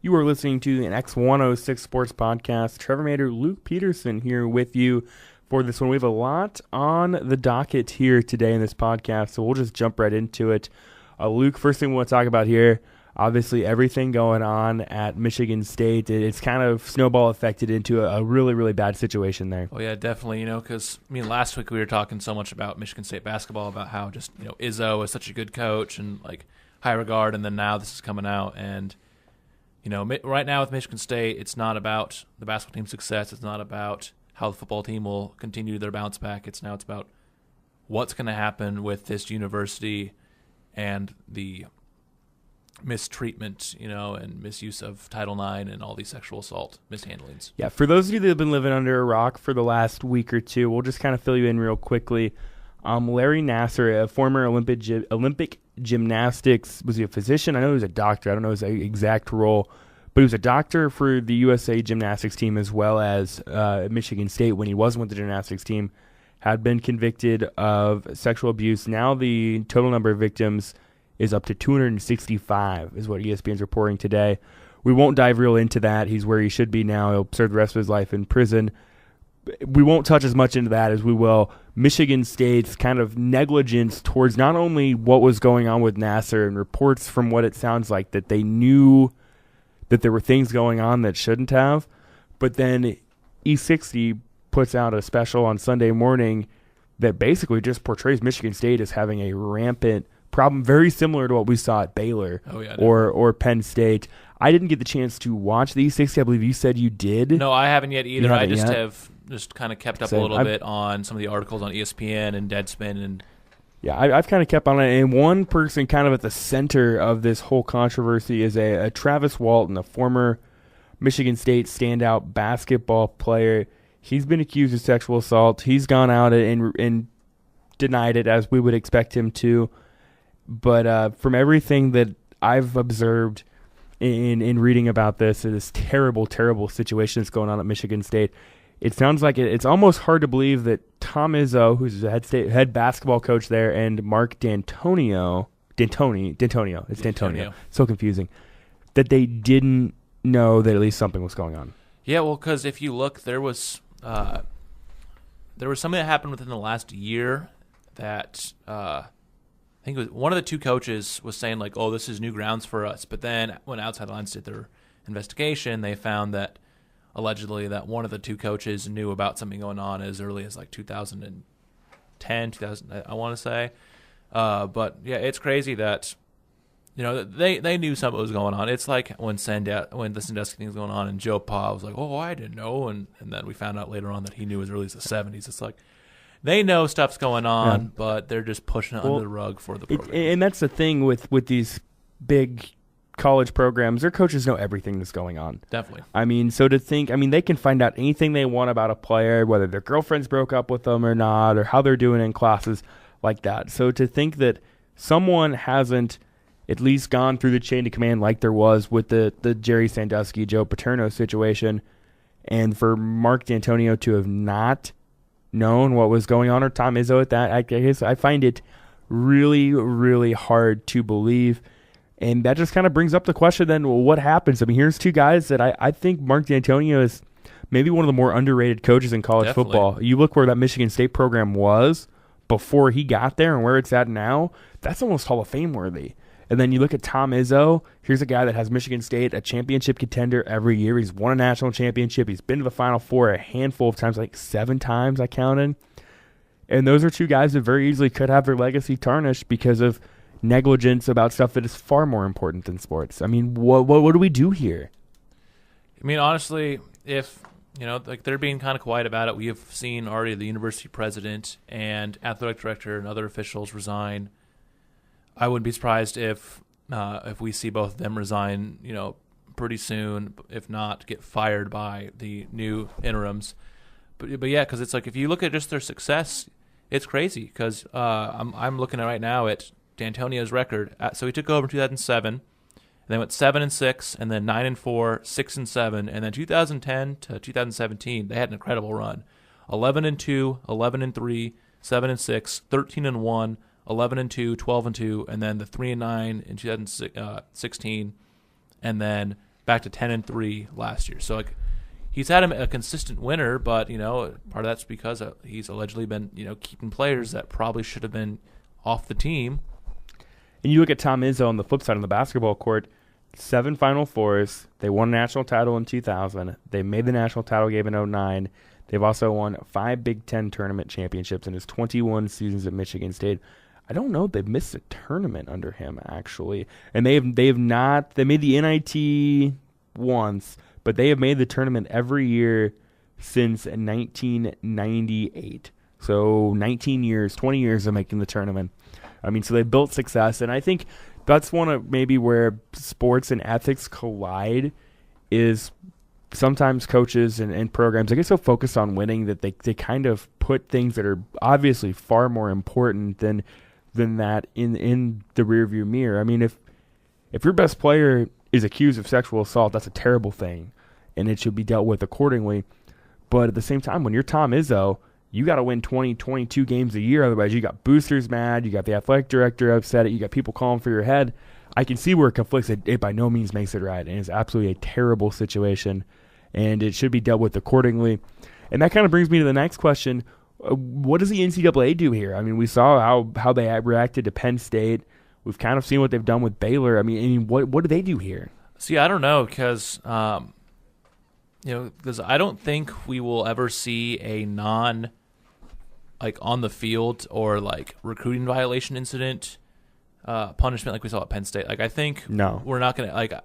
You are listening to an X106 Sports Podcast. Trevor Mader, Luke Peterson here with you for this one. We have a lot on the docket here today in this podcast, so we'll just jump right into it. Luke, first thing we want to talk about here, obviously everything going on at Michigan State. It's kind of snowball affected into a really, really bad situation there. Oh, yeah, definitely, because, last week we were talking so much about Michigan State basketball, about how just, Izzo is such a good coach and, high regard, and then now this is coming out, and right now with Michigan State, it's not about the basketball team's success. It's not about how the football team will continue their bounce back. It's about what's going to happen with this university and the mistreatment, and misuse of Title IX and all these sexual assault mishandlings. Yeah, for those of you that have been living under a rock for the last week or two, we'll just kind of fill you in real quickly. Larry Nassar, a former Olympic gymnastics, was he a physician? I know he was a doctor. I don't know his exact role, but he was a doctor for the USA gymnastics team as well as Michigan State when he wasn't with the gymnastics team, had been convicted of sexual abuse. Now the total number of victims is up to 265, is what ESPN's reporting today. We won't dive real into that. He's where he should be now. He'll serve the rest of his life in prison. We won't touch as much into that as we will Michigan State's kind of negligence towards not only what was going on with Nassar, and reports from what it sounds like that they knew that there were things going on that shouldn't have, but then E60 puts out a special on Sunday morning that basically just portrays Michigan State as having a rampant problem, very similar to what we saw at Baylor or Penn State. I didn't get the chance to watch the E60. I believe you said you did. No, I haven't yet either. I just have just kind of kept up a little bit on some of the articles on ESPN and Deadspin. And yeah, I've kind of kept on it. And one person kind of at the center of this whole controversy is a Travis Walton, a former Michigan State standout basketball player. He's been accused of sexual assault. He's gone out and denied it, as we would expect him to. But from everything that I've observed in reading about this terrible, terrible situation that's going on at Michigan State, it sounds like it's almost hard to believe that Tom Izzo, who's the head basketball coach there, and Mark D'Antonio, so confusing, that they didn't know that at least something was going on. Yeah, well, because if you look, there was something that happened within the last year that I think it was one of the two coaches was saying oh, this is new grounds for us. But then when Outside Lines did their investigation, they found that allegedly that one of the two coaches knew about something going on as early as 2010, I want to say. But yeah, it's crazy that they knew something was going on. It's like when the Sandusky thing was going on, and Joe Pa was like, "Oh, I didn't know," and then we found out later on that he knew as early as the 70s. It's like they know stuff's going on, but they're just pushing it under the rug for the program. And that's the thing with these big college programs. Their coaches know everything that's going on. Definitely. So to think, they can find out anything they want about a player, whether their girlfriends broke up with them or not, or how they're doing in classes like that. So to think that someone hasn't at least gone through the chain of command like there was with the Jerry Sandusky, Joe Paterno situation, and for Mark D'Antonio to have not known what was going on, or Tom Izzo at that, I guess I find it really, really hard to believe. And that just kind of brings up the question then, well, what happens? Here's two guys that I think Mark D'Antonio is maybe one of the more underrated coaches in college football. You look where that Michigan State program was before he got there and where it's at now, that's almost Hall of Fame worthy. And then you look at Tom Izzo. Here's a guy that has Michigan State a championship contender every year. He's won a national championship. He's been to the Final Four a handful of times, 7 times I counted. And those are two guys that very easily could have their legacy tarnished because of negligence about stuff that is far more important than sports. What do we do here? Honestly, if they're being kind of quiet about it, we have seen already the university president and athletic director and other officials resign. I wouldn't be surprised if we see both of them resign, pretty soon, if not get fired by the new interims. But yeah, because it's if you look at just their success, it's crazy. Because I'm looking at right now at D'Antonio's record. So he took over in 2007, and then went 7-6, and then 9-4, 6-7, and then 2010 to 2017 they had an incredible run: 11-2, 11-3, 7-6, 13-1, 11-2, 12-2, and then the 3-9 in 2016, and then back to 10-3 last year. So like he's had a consistent winner, but part of that's because he's allegedly been keeping players that probably should have been off the team. And you look at Tom Izzo on the flip side on the basketball court, 7 Final Fours. They won a national title in 2000. They made the national title game in 2009. They've also won 5 Big Ten tournament championships in his 21 seasons at Michigan State. I don't know if they've missed a tournament under him, actually. And they have not. They made the NIT once, but they have made the tournament every year since 1998. So 19 years, 20 years of making the tournament. I mean, so they've built success, and I think that's one of maybe where sports and ethics collide is sometimes coaches and programs, they get so focused on winning that they kind of put things that are obviously far more important than that in the rearview mirror. I mean, if your best player is accused of sexual assault, that's a terrible thing, and it should be dealt with accordingly. But at the same time, when you're Tom Izzo, you got to win 20, 22 games a year. Otherwise, you got boosters mad. You got the athletic director upset. You got people calling for your head. I can see where it conflicts. It by no means makes it right, and it's absolutely a terrible situation, and it should be dealt with accordingly. And that kind of brings me to the next question. What does the NCAA do here? I mean, we saw how they reacted to Penn State. We've kind of seen what they've done with Baylor. I mean, what do they do here? See, I don't know because because I don't think we will ever see a on the field or recruiting violation incident punishment like we saw at Penn State. I think we're not going to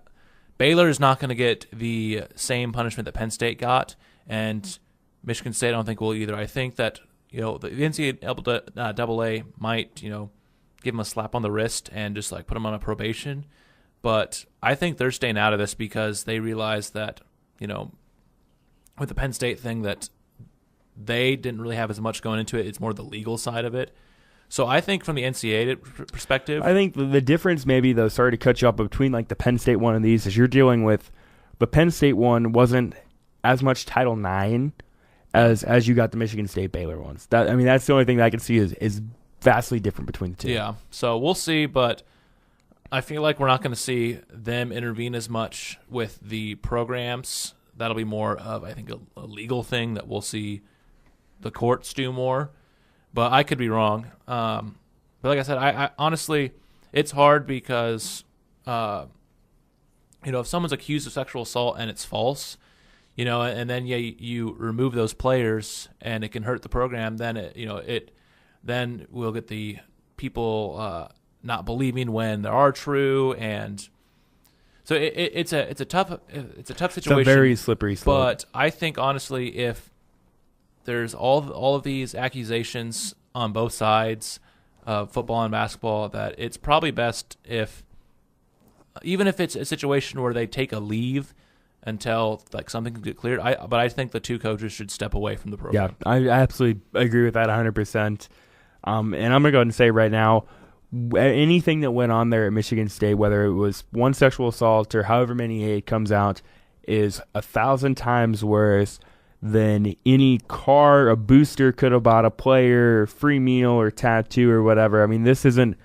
Baylor is not going to get the same punishment that Penn State got, and Michigan State I don't think will either. I think that the NCAA might give them a slap on the wrist and just put them on a probation, but I think they're staying out of this because they realize that with the Penn State thing that they didn't really have as much going into it. It's more the legal side of it. So I think from the NCAA perspective, I think the difference maybe, though, sorry to cut you off, between the Penn State one and these is you're dealing with the Penn State one wasn't as much Title IX as you got the Michigan State Baylor ones. That's the only thing that I can see is vastly different between the two. Yeah, so we'll see, but I feel like we're not going to see them intervene as much with the programs. That'll be more of, I think, a legal thing that we'll see the courts do more, but I could be wrong. But like I said, I honestly, it's hard because, if someone's accused of sexual assault and it's false, and then you remove those players and it can hurt the program, then then we'll get the people not believing when they are true, and so it's a tough situation. It's a very slippery slope. But I think honestly, if there's all of these accusations on both sides of football and basketball, that it's probably best even if it's a situation where they take a leave until something can get cleared. But I think the two coaches should step away from the program. Yeah, I absolutely agree with that 100%. And I'm going to go ahead and say right now, anything that went on there at Michigan State, whether it was one sexual assault or however many it comes out, is 1,000 times worse than any car a booster could have bought a player, or free meal or tattoo or whatever. I mean, this isn't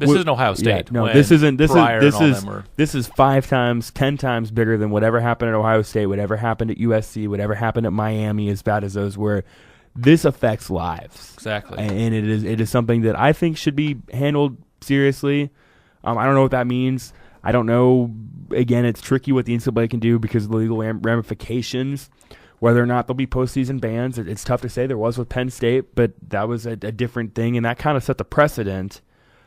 Ohio State. Yeah, no, this is 5 times, 10 times bigger than whatever happened at Ohio State, whatever happened at USC, whatever happened at Miami, as bad as those were. This affects lives. Exactly. And it is something that I think should be handled seriously. I don't know what that means. I don't know. Again, it's tricky what the NCAA can do because of the legal ramifications. Whether or not there'll be postseason bans, it's tough to say. There was with Penn State, but that was a different thing, and that kind of set the precedent.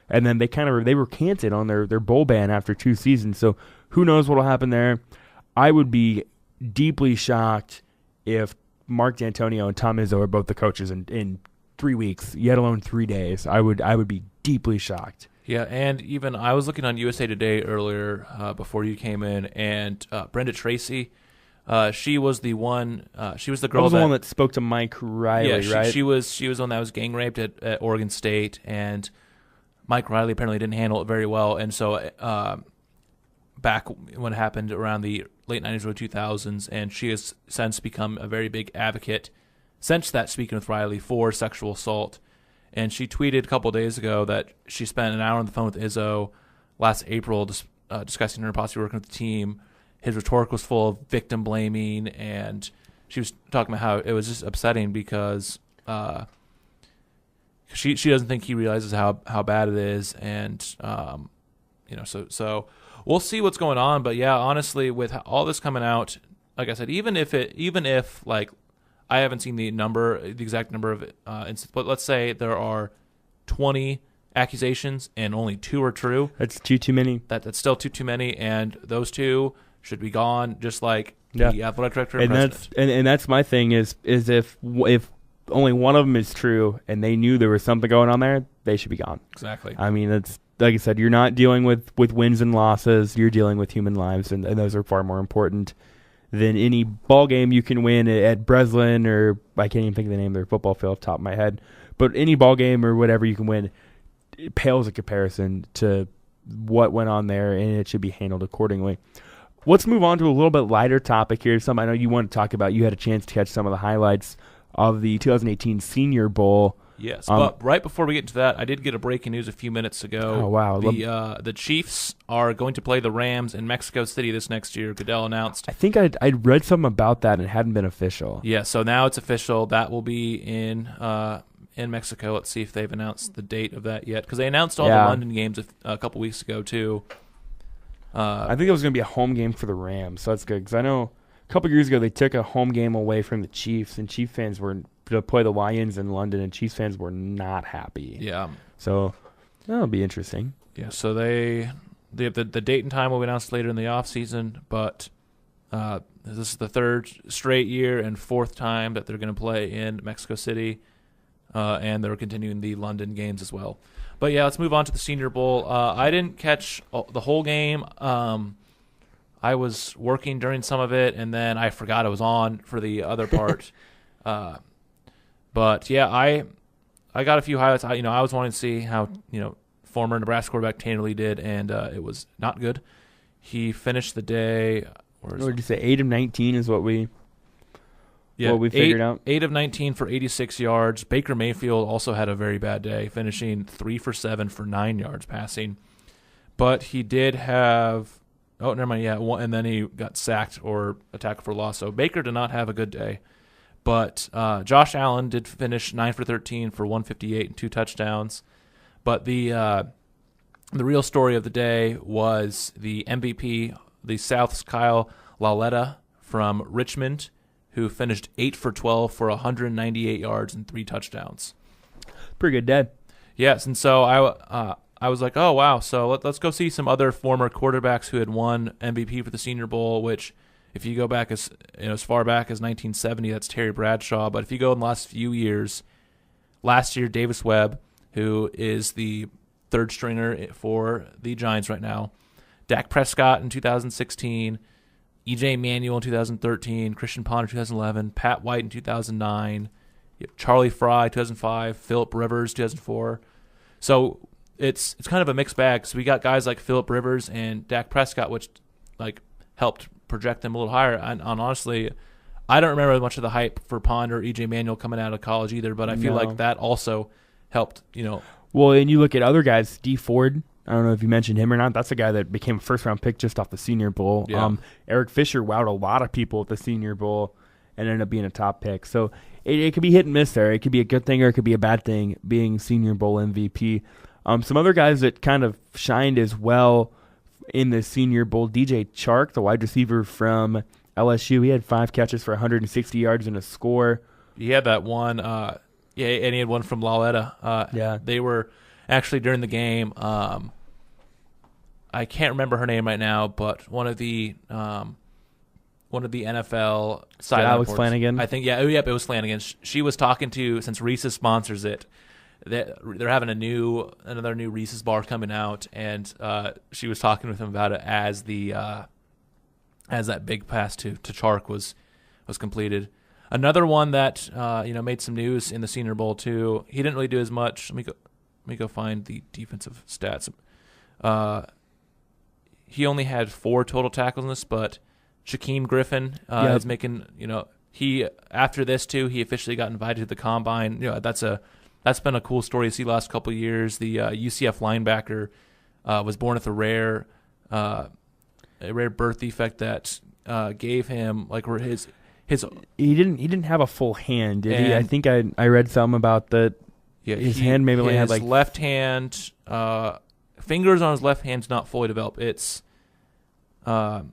And then they recanted on their bowl ban after 2 seasons. So who knows what will happen there? I would be deeply shocked if Mark D'Antonio and Tom Izzo are both the coaches in 3 weeks, yet alone 3 days. I would be deeply shocked. Yeah, and even I was looking on USA Today earlier before you came in, and Brenda Tracy, she was the one. She was the girl. The one that spoke to Mike Riley, right? She was the one that was gang raped at Oregon State, and Mike Riley apparently didn't handle it very well, and so back when it happened around the late 90s, early 2000s, and she has since become a very big advocate since that, speaking with Riley, for sexual assault. And she tweeted a couple of days ago that she spent an hour on the phone with Izzo last April discussing her possibly working with the team, his rhetoric was full of victim blaming, and she was talking about how it was just upsetting because she doesn't think he realizes how bad it is, and so we'll see what's going on. But yeah, honestly, with all this coming out, like I said, even if like I haven't seen the exact number of instances, but let's say there are 20 accusations and only 2 are true. That's too many. That's still too many, and those 2 should be gone, just like the athletic director and president. And that's my thing is if only one of them is true and they knew there was something going on there, they should be gone. Exactly. I mean, it's like I said, you're not dealing with wins and losses. You're dealing with human lives, and those are far more important than any ball game you can win at Breslin, or I can't even think of the name of their football field off the top of my head. But any ball game or whatever you can win, it pales in comparison to what went on there, and it should be handled accordingly. Let's move on to a little bit lighter topic here. Something I know you want to talk about. You had a chance to catch some of the highlights of the 2018 Senior Bowl. Yes, but right before we get into that, I did get a breaking news a few minutes ago. Oh, wow. The Chiefs are going to play the Rams in Mexico City this next year. Goodell announced. I think I'd read something about that and it hadn't been official. Yeah, so now it's official. That will be in Mexico. Let's see if they've announced the date of that yet, because they announced all the London games a couple weeks ago too. I think it was going to be a home game for the Rams, so that's good, because I know a couple years ago they took a home game away from the Chiefs, and Chief fans were to play the Lions in London, and Chiefs fans were not happy. Yeah. So that'll be interesting. Yeah, so the date and time will be announced later in the offseason, but this is the 3rd straight year and 4th time that they're going to play in Mexico City, and they're continuing the London games as well. But yeah, let's move on to the Senior Bowl. I didn't catch the whole game. I was working during some of it, and then I forgot I was on for the other part. But yeah, I got a few highlights. I was wanting to see how former Nebraska quarterback Tanner Lee did, and it was not good. He finished the day. What did you say? 8 of 19 is what we figured out. 8 of 19 for 86 yards. Baker Mayfield also had a very bad day, finishing 3 for 7 for 9 yards passing. But he did have never mind. Yeah, and then he got sacked or attacked for loss. So Baker did not have a good day. But Josh Allen did finish 9 for 13 for 158 and 2 touchdowns. But the real story of the day was the MVP, the South's Kyle Lauletta from Richmond, who finished 8 for 12 for 198 yards and 3 touchdowns. Pretty good day. Yes, and so I was like, oh, wow. So let's go see some other former quarterbacks who had won MVP for the Senior Bowl, which if you go back as far back as 1970, that's Terry Bradshaw. But if you go in the last few years, last year Davis Webb, who is the 3rd stringer for the Giants right now, Dak Prescott in 2016, E.J. Manuel in 2013, Christian Ponder in 2011, Pat White in 2009, Charlie Fry 2005, Phillip Rivers 2004. So it's kind of a mixed bag. So we got guys like Phillip Rivers and Dak Prescott, which helped project them a little higher. And honestly, I don't remember much of the hype for Ponder or E.J. Manuel coming out of college either, but I feel like that also helped, Well, and you look at other guys, Dee Ford, I don't know if you mentioned him or not. That's a guy that became a first-round pick just off the Senior Bowl. Yeah. Eric Fisher wowed a lot of people at the Senior Bowl and ended up being a top pick. So it could be hit and miss there. It could be a good thing or it could be a bad thing being Senior Bowl MVP. Some other guys that kind of shined as well in the Senior Bowl, DJ Chark, the wide receiver from LSU, he had 5 catches for 160 yards and a score. He had that one, and he had one from Lauletta. They were actually during the game. I can't remember her name right now, but one of the NFL sideline Alex reporters, Flanagan. I think, it was Flanagan. She was talking to, since Reese's sponsors it, they're having another new Reese's bar coming out, and she was talking with him about it as that big pass to Chark was completed. Another one that made some news in the Senior Bowl too. He didn't really do as much. Let me go find the defensive stats. He only had 4 total tackles in this, but Shaquem Griffin is making. He after this too, he officially got invited to the combine. That's been a cool story to see the last couple of years. The UCF linebacker was born with a rare rare birth defect that gave him like where his he didn't have a full hand, did he? I And- think I read something about that. yeah, His hand maybe only had, his like- left hand fingers on his left hand's not fully developed. It's I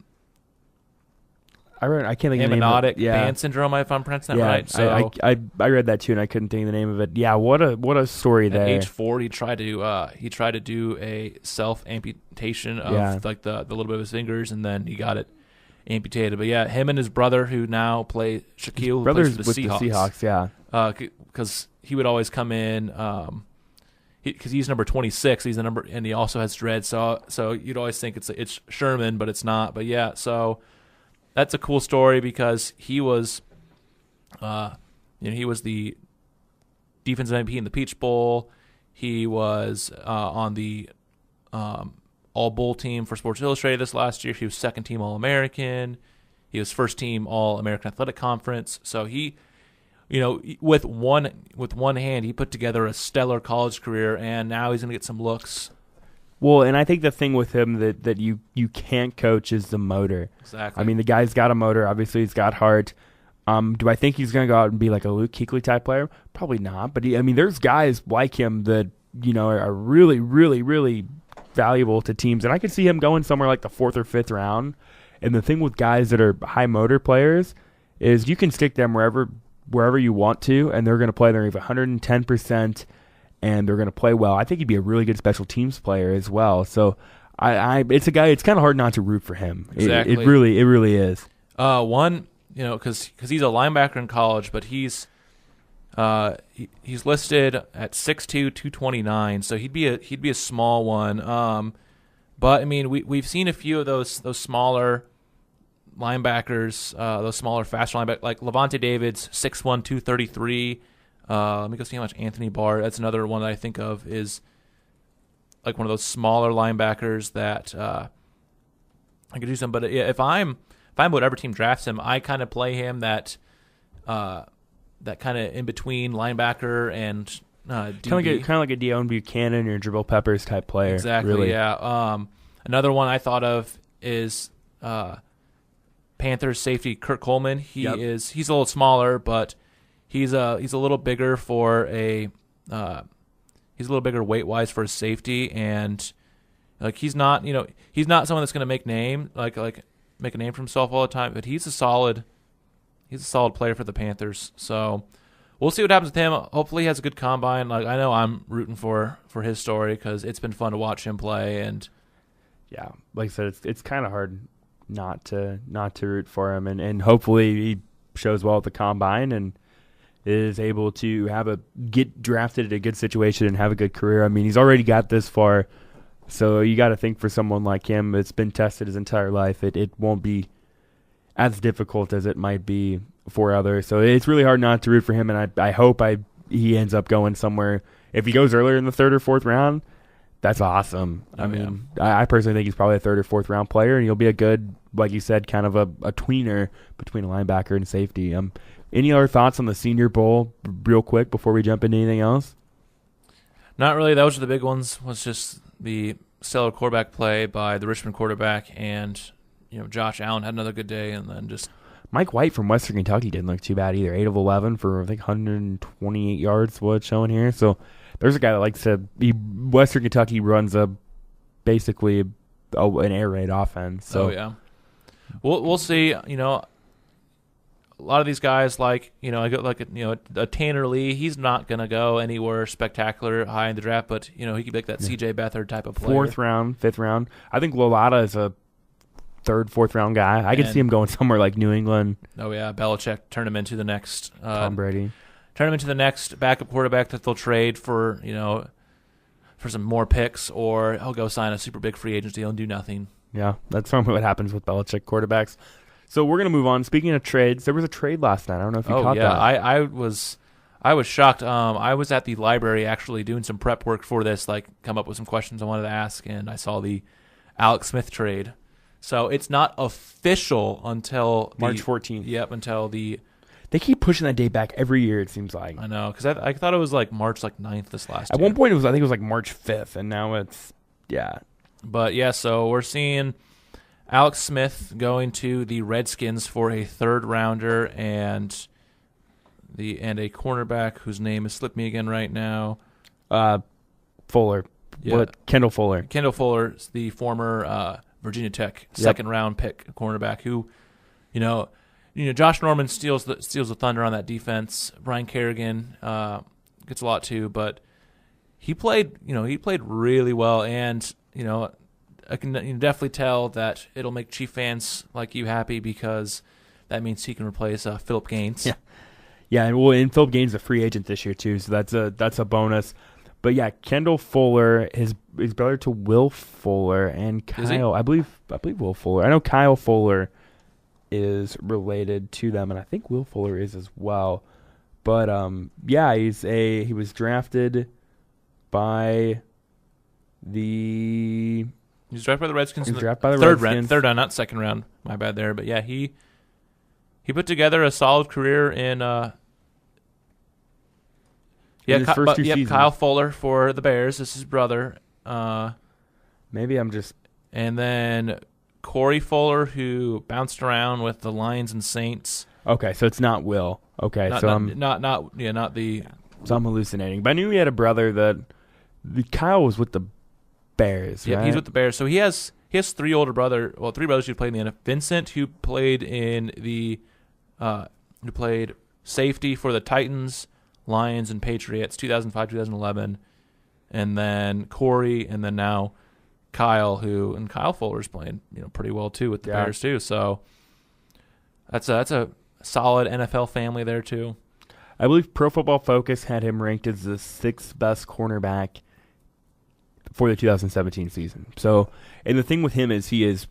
can't think of the name of amniotic it. Yeah. band syndrome, if I'm pronouncing that Yeah, right. So I read that too, and I couldn't think of the name of it. Yeah, what a story at there. age 4, he tried to do a self amputation of like the little bit of his fingers, and then he got it amputated. But yeah, him and his brother, who now play Shaquille, who Brothers plays with for the Seahawks, yeah. because he would always come in, because he's number 26. He's the number, and he also has dread. So you'd always think it's Sherman, but it's not. But yeah, so that's a cool story because he was, he was the defensive MVP in the Peach Bowl. He was on the All Bowl team for Sports Illustrated this last year. He was second team All American. He was first team All American Athletic Conference. So he, with one hand, he put together a stellar college career, and now he's going to get some looks. Well, and I think the thing with him that you can't coach is the motor. Exactly. I mean, the guy's got a motor. Obviously, he's got heart. Do I think he's going to go out and be like a Luke Kuechly type player? Probably not. But there's guys like him that are really, really, really valuable to teams, and I could see him going somewhere like the 4th or 5th round. And the thing with guys that are high motor players is you can stick them wherever you want to, and they're going to play their 110%. And they're going to play well. I think he'd be a really good special teams player as well. So, it's a guy. It's kind of hard not to root for him. Exactly. It really is. Because he's a linebacker in college, but he's listed at 6'2", 229. So he'd be a small one. But I mean, we've seen a few of those smaller linebackers, those smaller, faster linebackers, like Levante David's 6'1", 233. Let me go see how much Anthony Barr. That's another one that I think of is like one of those smaller linebackers that I could do some. But yeah, if I'm whatever team drafts him, I kind of play him that kind of in between linebacker and DB. Kind of like a Deion Buchanan or Jabril Peppers type player. Exactly. Really. Yeah. Another one I thought of is Panthers safety Kurt Coleman. He's a little smaller, but he's a little bigger for he's a little bigger weight wise for a safety, and like he's not someone that's going to make make a name for himself all the time, but he's a solid player for the Panthers. So we'll see what happens with him. Hopefully he has a good combine. Like I know I'm rooting for his story because it's been fun to watch him play, and yeah, like I said, it's kind of hard not to root for him, and hopefully he shows well at the combine and is able to get drafted at a good situation and have a good career. I mean, he's already got this far, so you got to think for someone like him that's been tested his entire life, it won't be as difficult as it might be for others. So it's really hard not to root for him, and I hope he ends up going somewhere. If he goes earlier in the 3rd or 4th round, that's awesome. I personally think he's probably a 3rd or 4th round player, and he'll be a good, like you said, kind of a tweener between a linebacker and safety. Any other thoughts on the Senior Bowl real quick before we jump into anything else? Not really. Those are the big ones. Was just the stellar quarterback play by the Richmond quarterback, and Josh Allen had another good day, and then just Mike White from Western Kentucky didn't look too bad either. 8 of 11 for I think 128 yards. What it's showing here. So there's a guy that likes to. Western Kentucky runs basically an air raid offense. So yeah, we'll see. A lot of these guys, like a Tanner Lee, he's not gonna go anywhere spectacular high in the draft, but he could be like that C.J. Beathard type of player. 4th round, 5th round. I think Lolata is a 3rd, 4th round guy. I could see him going somewhere like New England. Oh yeah, Belichick turn him into the next Tom Brady. Turn him into the next backup quarterback that they'll trade for some more picks, or he'll go sign a super big free agent deal and do nothing. Yeah, that's normally what happens with Belichick quarterbacks. So we're going to move on. Speaking of trades, there was a trade last night. I don't know if you caught that. I was shocked. I was at the library actually doing some prep work for this, come up with some questions I wanted to ask, and I saw the Alex Smith trade. So it's not official until March 14th. Yep, until the... They keep pushing that date back every year, it seems like. I know, because I thought it was March 9th this last year. At one point, I think it was March 5th, and now it's, yeah. But, yeah, so we're seeing Alex Smith going to the Redskins for a third rounder and a cornerback whose name has slipped me again right now. Fuller. Yeah. What? Kendall Fuller. Kendall Fuller, the former Virginia Tech second round pick cornerback who, Josh Norman steals the thunder on that defense. Brian Kerrigan gets a lot too, but he played really well, and I can definitely tell that it'll make Chief fans like you happy because that means he can replace Philip Gaines. Yeah, and Philip Gaines is a free agent this year too, so that's a bonus. But yeah, Kendall Fuller, his brother to Will Fuller, and Kyle. I believe Will Fuller. I know Kyle Fuller is related to them, and I think Will Fuller is as well. But he was drafted by the. He's drafted by the Redskins. He's drafted by the third round, not second round. My bad there, but yeah, he put together a solid career in. Kyle Fuller for the Bears. This is his brother. Maybe I'm just. And then Corey Fuller, who bounced around with the Lions and Saints. Okay, so it's not Will. Okay, not the. So I'm hallucinating, but I knew he had a brother that. Kyle was with the Bears. Yeah, right? He's with the Bears. So he has three brothers who played in the NFL. Vincent, who played in who played safety for the Titans, Lions, and Patriots, 2005, 2011, and then Corey, and then now Kyle, and Kyle Fuller's playing pretty well too with the Bears too. So that's a solid NFL family there too. I believe Pro Football Focus had him ranked as the 6th best cornerback for the 2017 season. So, and the thing with him is he is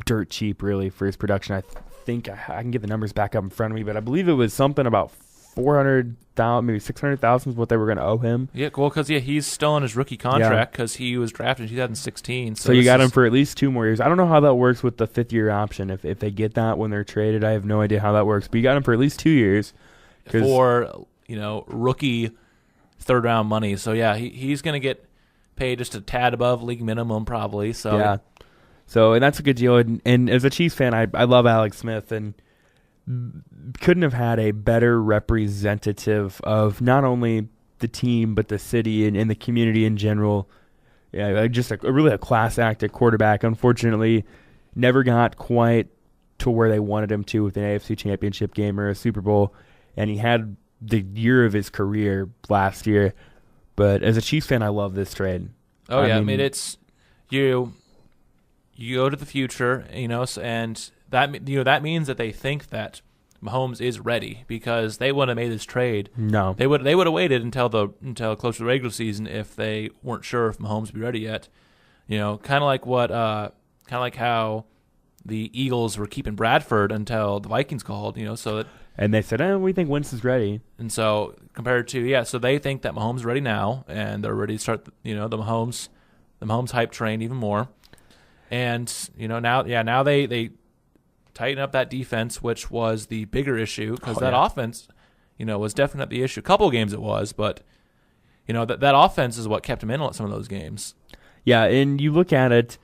dirt cheap really for his production. I think I can get the numbers back up in front of me, but I believe it was something about 400,000, maybe 600,000 is what they were going to owe him. Yeah, well, because he's still on his rookie contract because he was drafted in 2016. So you got him for at least 2 more years. I don't know how that works with the 5th-year option. If they get that when they're traded, I have no idea how that works. But you got him for at least 2 years for rookie third-round money. So yeah, he's going to get paid just a tad above league minimum probably. So yeah, and that's a good deal. And as a Chiefs fan, I love Alex Smith and couldn't have had a better representative of not only the team but the city and the community in general. Yeah, just really a class act at quarterback. Unfortunately, never got quite to where they wanted him to with an AFC Championship game or a Super Bowl, and he had the year of his career last year. But as a Chiefs fan, I love this trade. Oh I mean it's you go to the future, and that means that they think that Mahomes is ready because they wouldn't have made this trade. No, they would have waited until close to the regular season if they weren't sure if Mahomes would be ready yet. Kind of like how the Eagles were keeping Bradford until the Vikings called. So that. And they said, we think Wentz is ready. And so compared to so they think that Mahomes is ready now, and they're ready to start the Mahomes hype train even more. And now they tighten up that defense, which was the bigger issue because offense, was definitely the issue. A couple of games it was, but that offense is what kept him in some of those games. Yeah, and you look at it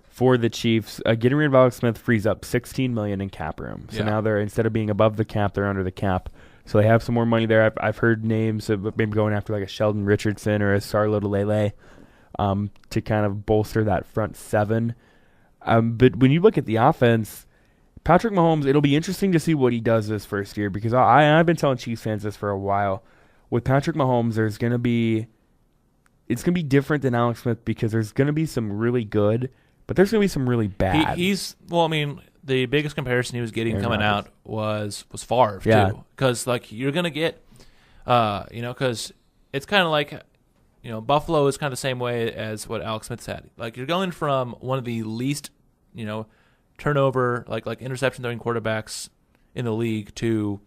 for the Chiefs, getting rid of Alex Smith frees up $16 million in cap room. So now they're, instead of being above the cap, they're under the cap. So they have some more money there. I've heard names of maybe going after like a Sheldon Richardson or a Sarlo Lele to kind of bolster that front seven. But when you look at the offense, Patrick Mahomes, it'll be interesting to see what he does this first year because I've been telling Chiefs fans this for a while. With Patrick Mahomes, it's going to be different than Alex Smith because there's going to be some really good, but there's going to be some really bad. The biggest comparison he was getting coming out was Favre too, because you're going to get, because it's kind of like, Buffalo is kind of the same way as what Alex Smith's had. You're going from one of the least, turnover, like interception throwing quarterbacks in the league to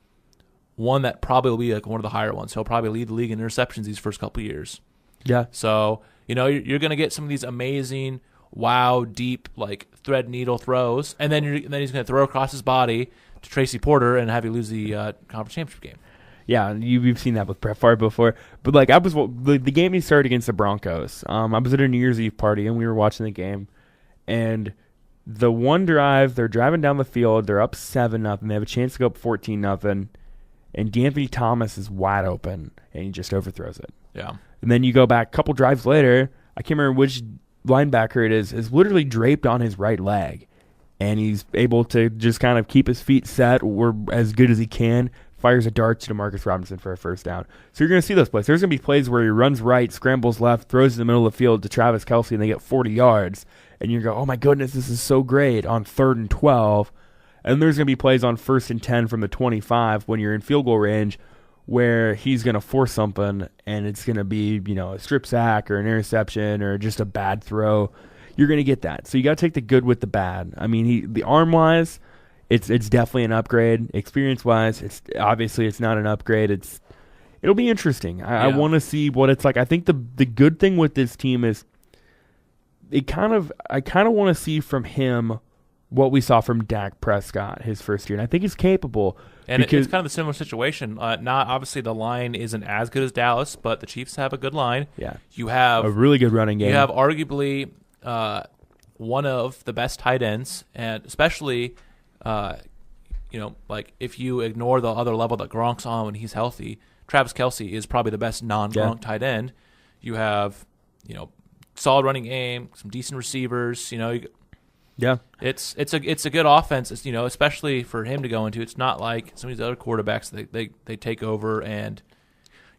one that probably will be one of the higher ones. He'll probably lead the league in interceptions these first couple of years. Yeah. So, you're going to get some of these amazing, deep, thread needle throws, and then he's going to throw across his body to Tracy Porter and have you lose the conference championship game. Yeah, you've seen that with Brett Favre before. But the game he started against the Broncos. I was at a New Year's Eve party and we were watching the game, and The one drive, they're driving down the field. They're up 7-0. They have a chance to go up 14-0. And D'Anthony Thomas is wide open, and he just overthrows it. Yeah. And then you go back a couple drives later. I can't remember which linebacker it is literally draped on his right leg. And he's able to just kind of keep his feet set or as good as he can, fires a dart to DeMarcus Robinson for a first down. So you're going to see those plays. There's going to be plays where he runs right, scrambles left, throws in the middle of the field to Travis Kelce, and they get 40 yards. And you go, oh, my goodness, this is so great on 3rd and 12. And there's going to be plays on 1st and 10 from the 25 when you're in field goal range where he's going to force something, and it's going to be, a strip sack or an interception or just a bad throw. You're going to get that. So you got to take the good with the bad. I mean, the arm-wise, it's definitely an upgrade. Experience-wise, it's not an upgrade. It'll be interesting. I want to see what it's like. I think the good thing with this team is I kind of want to see from him what we saw from Dak Prescott his first year. And I think he's capable. And it's kind of a similar situation. Not obviously the line isn't as good as Dallas, but the Chiefs have a good line. Yeah. You have a really good running game. You have arguably one of the best tight ends, and especially, like if you ignore the other level that Gronk's on when he's healthy, Travis Kelce is probably the best non-Gronk tight end. You have, solid running game, some decent receivers. Yeah, it's a good offense. It's, especially for him to go into. It's not like some of these other quarterbacks they take over and,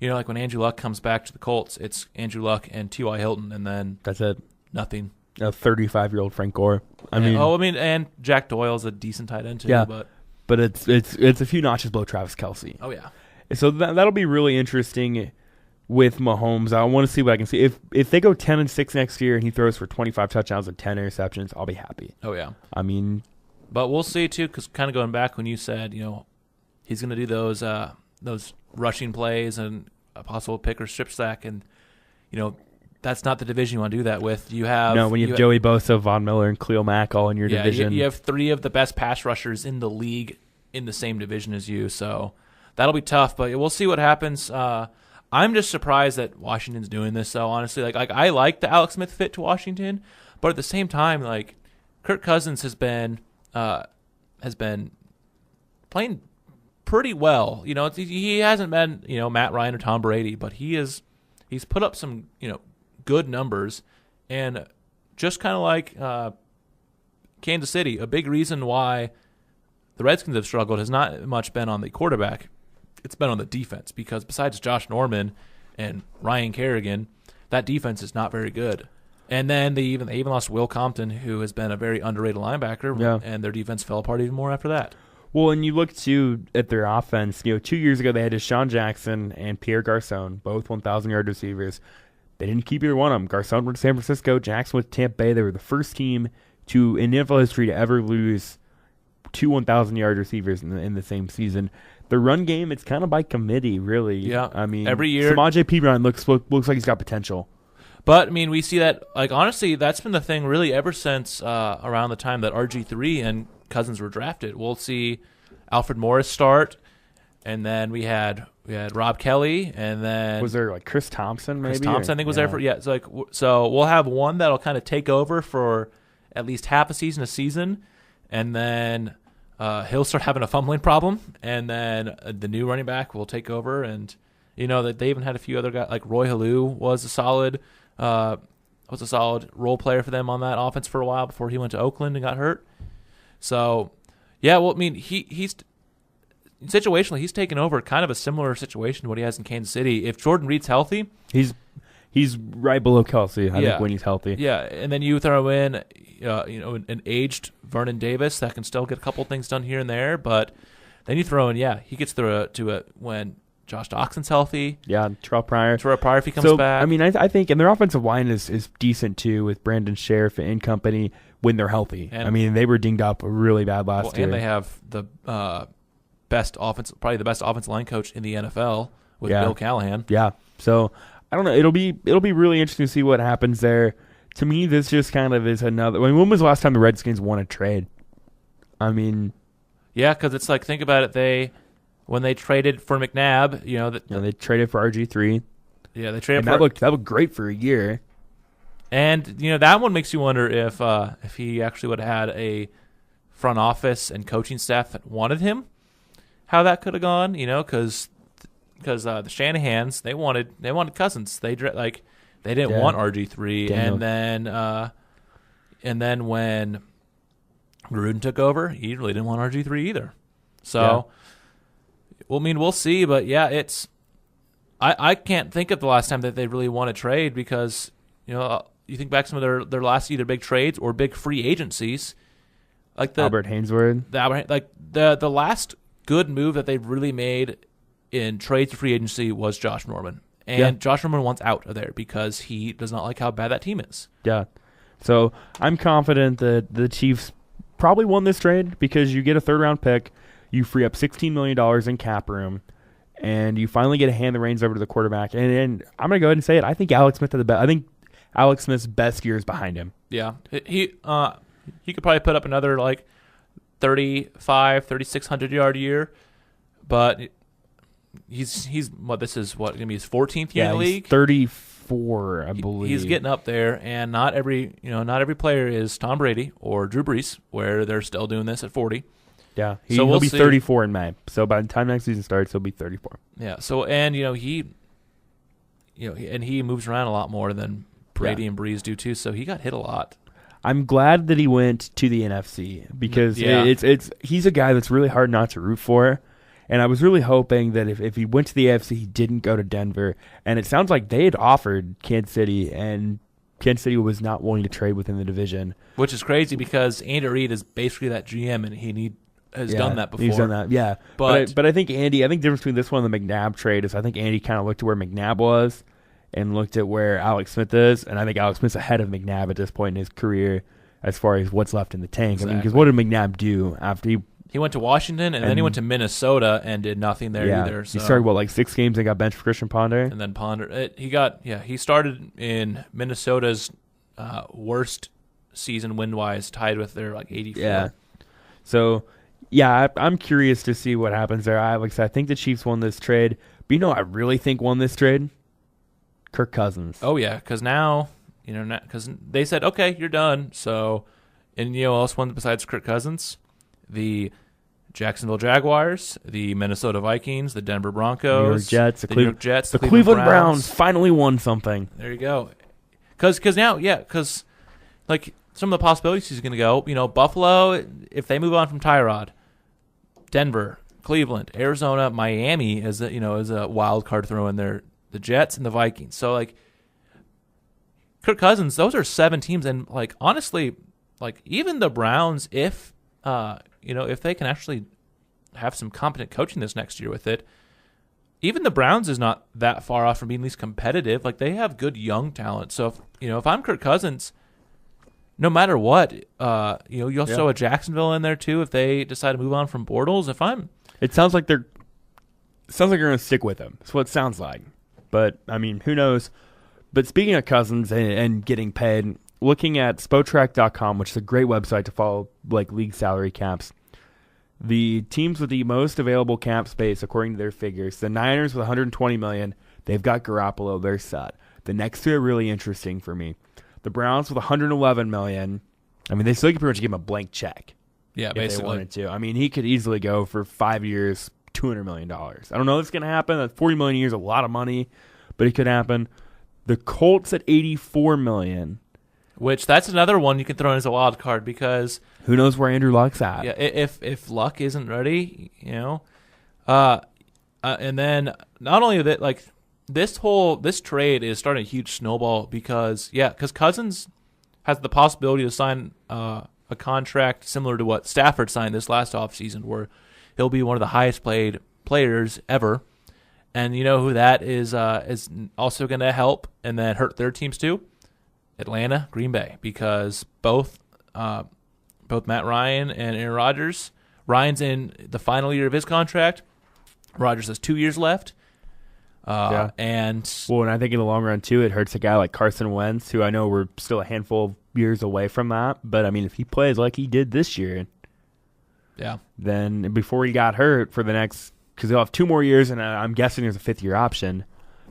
like when Andrew Luck comes back to the Colts, it's Andrew Luck and T.Y. Hilton, and then that's it. Nothing. A 35-year-old Frank Gore. And Jack Doyle's a decent tight end too. Yeah, but it's a few notches below Travis Kelce. Oh yeah. So that'll be really interesting with Mahomes. I want to see what I can see. If they go 10-6 next year and he throws for 25 touchdowns and 10 interceptions, I'll be happy. Oh yeah. But we'll see too, because kind of going back when you said he's going to do those rushing plays and a possible pick or strip sack, and that's not the division you want to do that with. You have Joey Bosa, Von Miller, and Khalil Mack all in your division. You have 3 of the best pass rushers in the league in the same division as you, so that'll be tough. But we'll see what happens. I'm just surprised that Washington's doing this. So honestly, like I like the Alex Smith fit to Washington, but at the same time, like Kirk Cousins has been playing pretty well. He hasn't been Matt Ryan or Tom Brady, but he's put up some good numbers, and just kind of like Kansas City, a big reason why the Redskins have struggled has not much been on the quarterback. It's been on the defense, because besides Josh Norman and Ryan Kerrigan, that defense is not very good. And then they even lost Will Compton, who has been a very underrated linebacker, and their defense fell apart even more after that. Well, and you look, too, at their offense. 2 years ago, they had Deshaun Jackson and Pierre Garçon, both 1,000-yard receivers. They didn't keep either one of them. Garçon went to San Francisco, Jackson went to Tampa Bay. They were the first team in NFL history to ever lose 2 1,000-yard receivers in the same season. The run game, it's kind of by committee, really. Yeah. Every year, Samaje Perine looks like he's got potential. But, we see that, honestly, that's been the thing really ever since around the time that RG3 and Cousins were drafted. We'll see Alfred Morris start, and then we had Rob Kelly, and then was there Chris Thompson? Maybe Chris Thompson, I think, was there for so we'll have one that'll kind of take over for at least half a season, and then he'll start having a fumbling problem, and then the new running back will take over, and that they even had a few other guys like Roy Halou was a solid role player for them on that offense for a while before he went to Oakland and got hurt. So, yeah, well, he's situationally he's taken over kind of a similar situation to what he has in Kansas City. If Jordan Reed's healthy, he's right below Kelce. I think when he's healthy. Yeah, and then you throw in an aged Vernon Davis that can still get a couple things done here and there, but then you throw in he gets through when Josh Doxson's healthy. Yeah, Terrell Pryor if he comes back. I think, and their offensive line is decent too with Brandon Sheriff and company when they're healthy. And, they were dinged up really bad last year. And they have the probably the best offensive line coach in the NFL with Bill Callahan. Yeah. So I don't know. It'll be really interesting to see what happens there. To me, this just kind of is another. When was the last time the Redskins won a trade? Yeah, because it's like, think about it. When they traded for McNabb, they traded for RG3. Yeah, they traded that looked great for a year. And that one makes you wonder if he actually would have had a front office and coaching staff that wanted him, how that could have gone. Because the Shanahans they wanted Cousins. They didn't want RG3, and then when Gruden took over, he really didn't want RG3 either. So, we'll see. But yeah, it's I can't think of the last time that they really won a trade because you think back to some of their last either big trades or big free agencies, like Albert Hainsworth. The last good move that they've really made in trades or free agency was Josh Norman. And Josh Norman wants out of there because he does not like how bad that team is. Yeah. So I'm confident that the Chiefs probably won this trade because you get a third-round pick, you free up $16 million in cap room, and you finally get to hand the reins over to the quarterback. And I'm going to go ahead and say it. I think Alex Smith had the best. I think Alex Smith's best years behind him. Yeah. He could probably put up another 3,600 yard year, but he's this is what going to be his 14th year in the league. 34, I believe. He's getting up there, and not every player is Tom Brady or Drew Brees, where they're still doing this at 40. Yeah, he'll be 34 in May. So by the time next season starts, he'll be 34. Yeah. So and he moves around a lot more than Brady and Brees do too. So he got hit a lot. I'm glad that he went to the NFC because he's a guy that's really hard not to root for. And I was really hoping that if he went to the AFC, he didn't go to Denver. And it sounds like they had offered Kansas City, and Kansas City was not willing to trade within the division. Which is crazy because Andy Reid is basically that GM, and he has done that before. He's done that, yeah. But I think the difference between this one and the McNabb trade is I think Andy kind of looked at where McNabb was and looked at where Alex Smith is. And I think Alex Smith's ahead of McNabb at this point in his career as far as what's left in the tank. Exactly. I mean, because what did McNabb do after he went to Washington, and then he went to Minnesota and did nothing there either. So. He started, 6 games and got benched for Christian Ponder? And then Ponder. He started in Minnesota's worst season win-wise, tied with their 84. Yeah. So, I'm curious to see what happens there. I think the Chiefs won this trade. But I really think won this trade? Kirk Cousins. Oh, yeah, because now, because they said, okay, you're done. So, and who else won besides Kirk Cousins? The Jacksonville Jaguars, the Minnesota Vikings, the Denver Broncos, New York Jets, the New York Jets, the Cleveland Browns finally won something. There you go. Because now, some of the possibilities he's going to go, Buffalo, if they move on from Tyrod, Denver, Cleveland, Arizona, Miami is a wild card throw in there, the Jets and the Vikings. So, Kirk Cousins, those are 7 teams. And, honestly, even the Browns, if they can actually have some competent coaching this next year with it, even the Browns is not that far off from being at least competitive. They have good young talent. So if I'm Kirk Cousins, no matter what, you also throw a Jacksonville in there too if they decide to move on from Bortles. It sounds like they're going to stick with him. That's what it sounds like. But I mean, who knows? But speaking of Cousins and getting paid. Looking at Spotrac.com, which is a great website to follow league salary caps, the teams with the most available cap space, according to their figures, the Niners with $120 million, they've got Garoppolo, they're set. The next two are really interesting for me. The Browns with $111 million, I mean, they still could pretty much give him a blank check. Yeah, if basically. they wanted to. I mean, he could easily go for 5 years, $200 million. I don't know if it's going to happen. That $40 million a year is a lot of money, but it could happen. The Colts at $84 million. Which that's another one you can throw in as a wild card because who knows where Andrew Luck's at? Yeah, if Luck isn't ready, and then not only that, this trade is starting a huge snowball because Cousins has the possibility to sign a contract similar to what Stafford signed this last offseason, where he'll be one of the highest paid players ever, and you know who that is also going to help and then hurt their teams too. Atlanta, Green Bay, because both Matt Ryan and Aaron Rodgers. Ryan's in the final year of his contract. Rodgers has 2 years left. And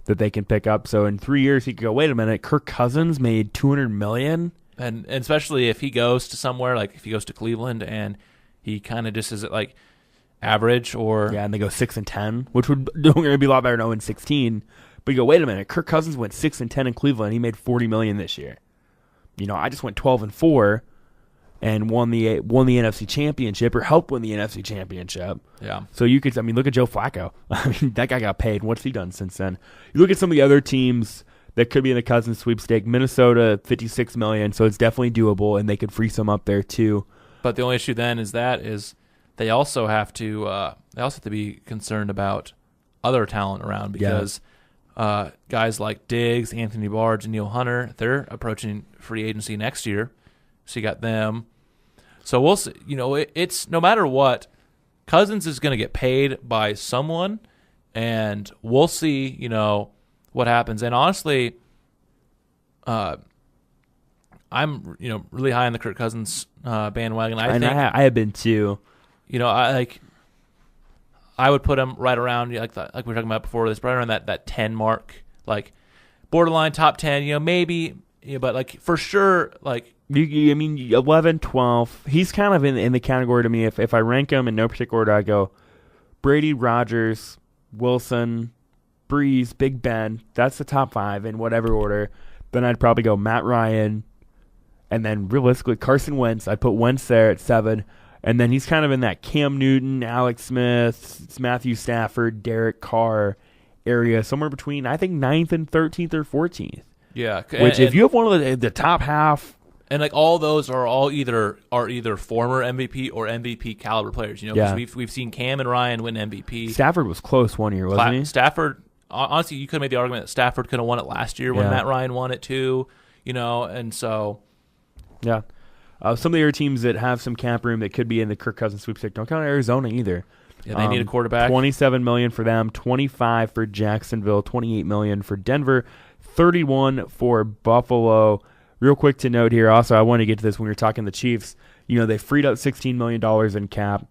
that they can pick up. So in 3 years, he could go, wait a minute, Kirk Cousins made $200 million? And especially if he goes to somewhere, like if he goes to Cleveland and he kind of just is like average or... Yeah, and they go 6-10, which would going to be a lot better than 0-16. But you go, wait a minute, Kirk Cousins went 6-10 in Cleveland. He made $40 million this year. I just went 12-4 and won the NFC Championship, or helped win the NFC Championship. Yeah. So you could, look at Joe Flacco. That guy got paid. What's he done since then? You look at some of the other teams that could be in the Cousins sweepstake. Minnesota, $56 million, so it's definitely doable, and they could free some up there too. But the only issue then is they also have to be concerned about other talent around, because guys like Diggs, Anthony Barr, Danielle Hunter, they're approaching free agency next year. So you got them. So we'll see. It's no matter what, Cousins is going to get paid by someone, and we'll see, what happens. And honestly, I'm really high on the Kirk Cousins bandwagon. I have been too. I would put him right around like we were talking about before this, right around that 10 mark, like borderline top 10. Maybe, but like for sure, like 11, 12. He's kind of in the category to me. If I rank him in no particular order, I go Brady, Rodgers, Wilson, Breeze, Big Ben. That's the top 5 in whatever order. Then I'd probably go Matt Ryan, and then realistically Carson Wentz. I'd put Wentz there at 7, and then he's kind of in that Cam Newton, Alex Smith, Matthew Stafford, Derek Carr area, somewhere between I think 9th and 13th or 14th. Yeah, which if you have one of the top half. And like all those are either former MVP or MVP caliber players, because we've seen Cam and Ryan win MVP. Stafford was close one year, wasn't he? Stafford, honestly, you could have made the argument that Stafford could have won it last year when Matt Ryan won it too, and so. Yeah. Some of the other teams that have some cap room that could be in the Kirk Cousins sweepstake, don't count Arizona either. Yeah, they need a quarterback. $27 million for them, $25 for Jacksonville, $28 million for Denver, $31 for Buffalo. Real quick to note here, also, I want to get to this when we were talking the Chiefs. They freed up $16 million in cap.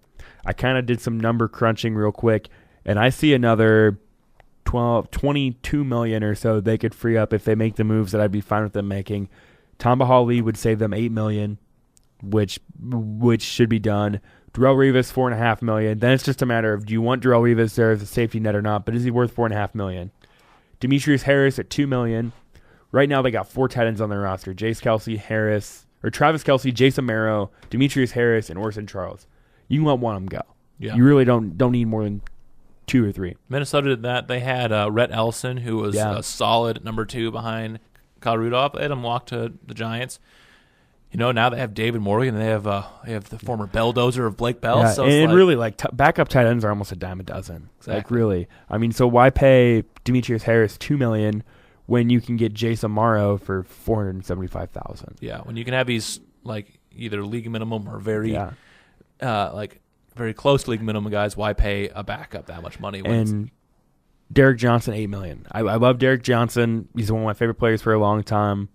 I kind of did some number crunching real quick, and I see another $22 million or so they could free up if they make the moves that I'd be fine with them making. Tamba Hali would save them $8 million, which should be done. Darrelle Revis, $4.5 million. Then it's just a matter of, do you want Darrelle Revis there as a safety net or not? But is he worth $4.5 million? Demetrius Harris at $2 million. Right now they got 4 tight ends on their roster: Travis Kelce, Jason Marrow, Demetrius Harris, and Orson Charles. You can let one of them go. Yeah. You really don't need more than 2 or 3. Minnesota did that. They had Rhett Ellison, who was a solid number 2 behind Kyle Rudolph. Let him walk to the Giants. Now they have David Morgan, and they have the former Belldozer of Blake Bell. Yeah, so and really, backup tight ends are almost a dime a dozen. Exactly. Really. So why pay Demetrius Harris $2 million when you can get Jason Morrow for $475,000? Yeah, when you can have these either league minimum or very very close league minimum guys, why pay a backup that much money? And Derek Johnson, $8 million. I love Derek Johnson. He's one of my favorite players for a long time.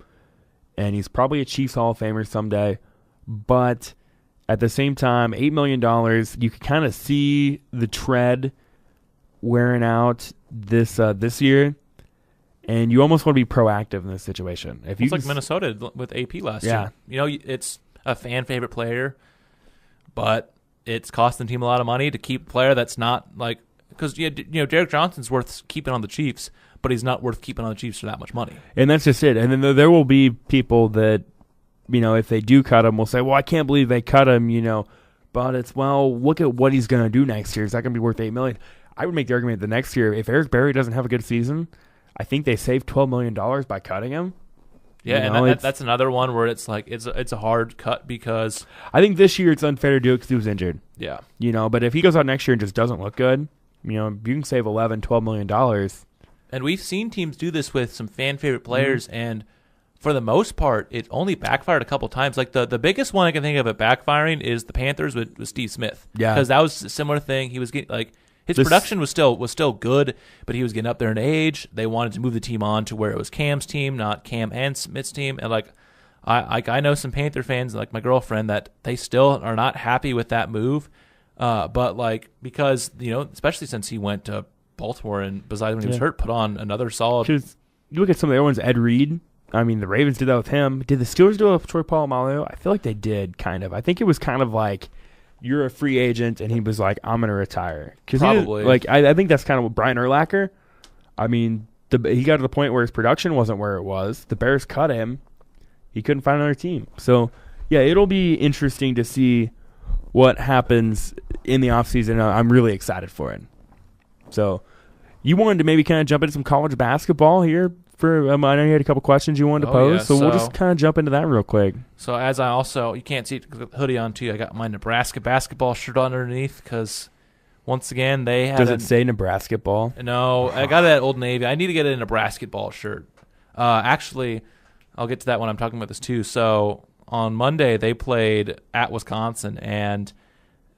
And he's probably a Chiefs Hall of Famer someday. But at the same time, $8 million, you can kind of see the tread wearing out this year. And you almost want to be proactive in this situation. It's like Minnesota with AP last year. It's a fan favorite player, but it's costing the team a lot of money to keep a player that's not because Derek Johnson's worth keeping on the Chiefs, but he's not worth keeping on the Chiefs for that much money. And that's just it. And then there will be people that, if they do cut him, will say, well, I can't believe they cut him, But it's, look at what he's going to do next year. Is that going to be worth $8 million? I would make the argument that next year, if Eric Berry doesn't have a good season, I think they saved $12 million by cutting him. Yeah, and that's another one where it's it's a hard cut because I think this year it's unfair to do it because he was injured. Yeah. But if he goes out next year and just doesn't look good, you can save $11, $12 million. And we've seen teams do this with some fan favorite players, and for the most part, it only backfired a couple times. Like the biggest one I can think of it backfiring is the Panthers with Steve Smith. Yeah, because that was a similar thing. He was getting his production was still good, but he was getting up there in age. They wanted to move the team on to where it was Cam's team, not Cam and Smith's team. And I know some Panther fans, like my girlfriend, that they still are not happy with that move. But because especially since he went to Baltimore, and besides when he was hurt, put on another solid. Because you look at some of the other ones, Ed Reed. I mean, the Ravens did that with him. Did the Steelers do it with Troy Polamalu? I feel like they did, kind of. I think it was kind of like, you're a free agent, and he was like, I'm going to retire. Probably. I think that's kind of what Brian Urlacher, I mean, he got to the point where his production wasn't where it was. The Bears cut him. He couldn't find another team. So, yeah, it'll be interesting to see what happens in the offseason. I'm really excited for it. So, you wanted to maybe kind of jump into some college basketball here. I know you had a couple questions you wanted to pose, yeah. so we'll just kind of jump into that real quick. So as I also, you can't see the hoodie on too, I got my Nebraska basketball shirt underneath because once again they have. Does it say Nebrasketball? No, I got it at Old Navy. I need to get a Nebrasketball shirt. Actually, I'll get to that when I'm talking about this too. So on Monday they played at Wisconsin and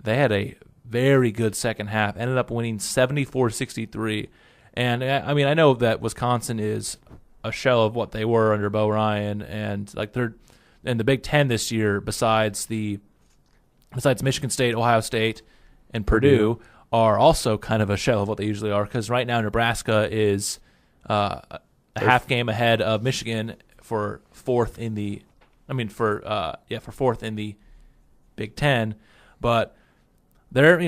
they had a very good second half. Ended up winning 74-63. And I mean, I know that Wisconsin is a shell of what they were under Bo Ryan, and like they're in the Big Ten this year. Besides Michigan State, Ohio State, and Purdue are also kind of a shell of what they usually are. Because right now Nebraska is a half game ahead of Michigan for fourth in the Big Ten, but they're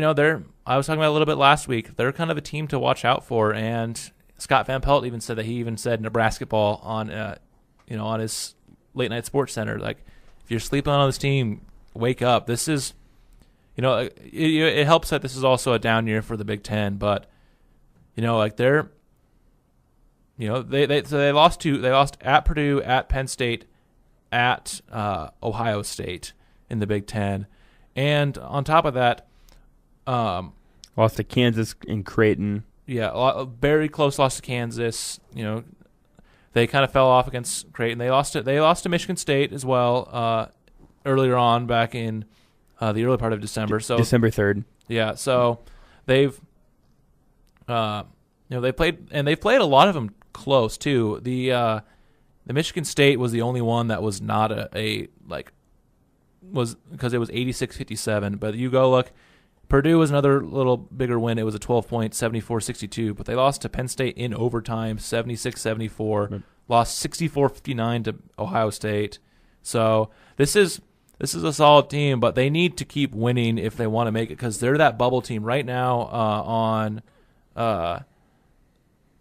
I was talking about a little bit last week. They're kind of a team to watch out for, and Scott Van Pelt even said Nebrasketball on on his late night sports center. Like, if you're sleeping on this team, wake up. This is, it helps that this is also a down year for the Big Ten, but they lost at Purdue, at Penn State, at Ohio State in the Big Ten, and on top of that, lost to Kansas and Creighton. Yeah, very close loss to Kansas. They kind of fell off against Creighton. They lost to Michigan State as well earlier on, back in the early part of December. So December 3rd. Yeah, so they've they've played a lot of them close too. The Michigan State was the only one that was not was because it was 86-57. But you go look. Purdue was another little bigger win. It was a 12-point, 74-62, but they lost to Penn State in overtime, 76-74. Right. Lost 64-59 to Ohio State. So this is a solid team, but they need to keep winning if they want to make it, because they're that bubble team right now on Bracketology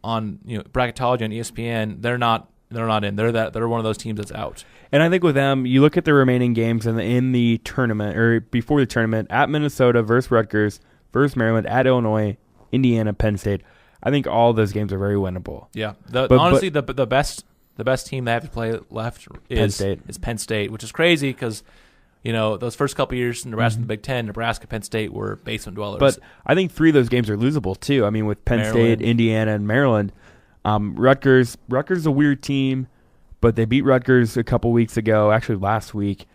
on ESPN. They're not in. They're one of those teams that's out. And I think with them, you look at the remaining games in the tournament, or before the tournament, at Minnesota versus Rutgers, versus Maryland, at Illinois, Indiana, Penn State. I think all those games are very winnable. Yeah. Honestly, the best team they have to play left is Penn State, which is crazy because those first couple years in Nebraska in the Big Ten, Nebraska, Penn State were basement dwellers. But I think 3 of those games are losable too. I mean, with Penn State, Indiana, and Maryland. Rutgers is a weird team, but they beat Rutgers a couple weeks ago, actually last week.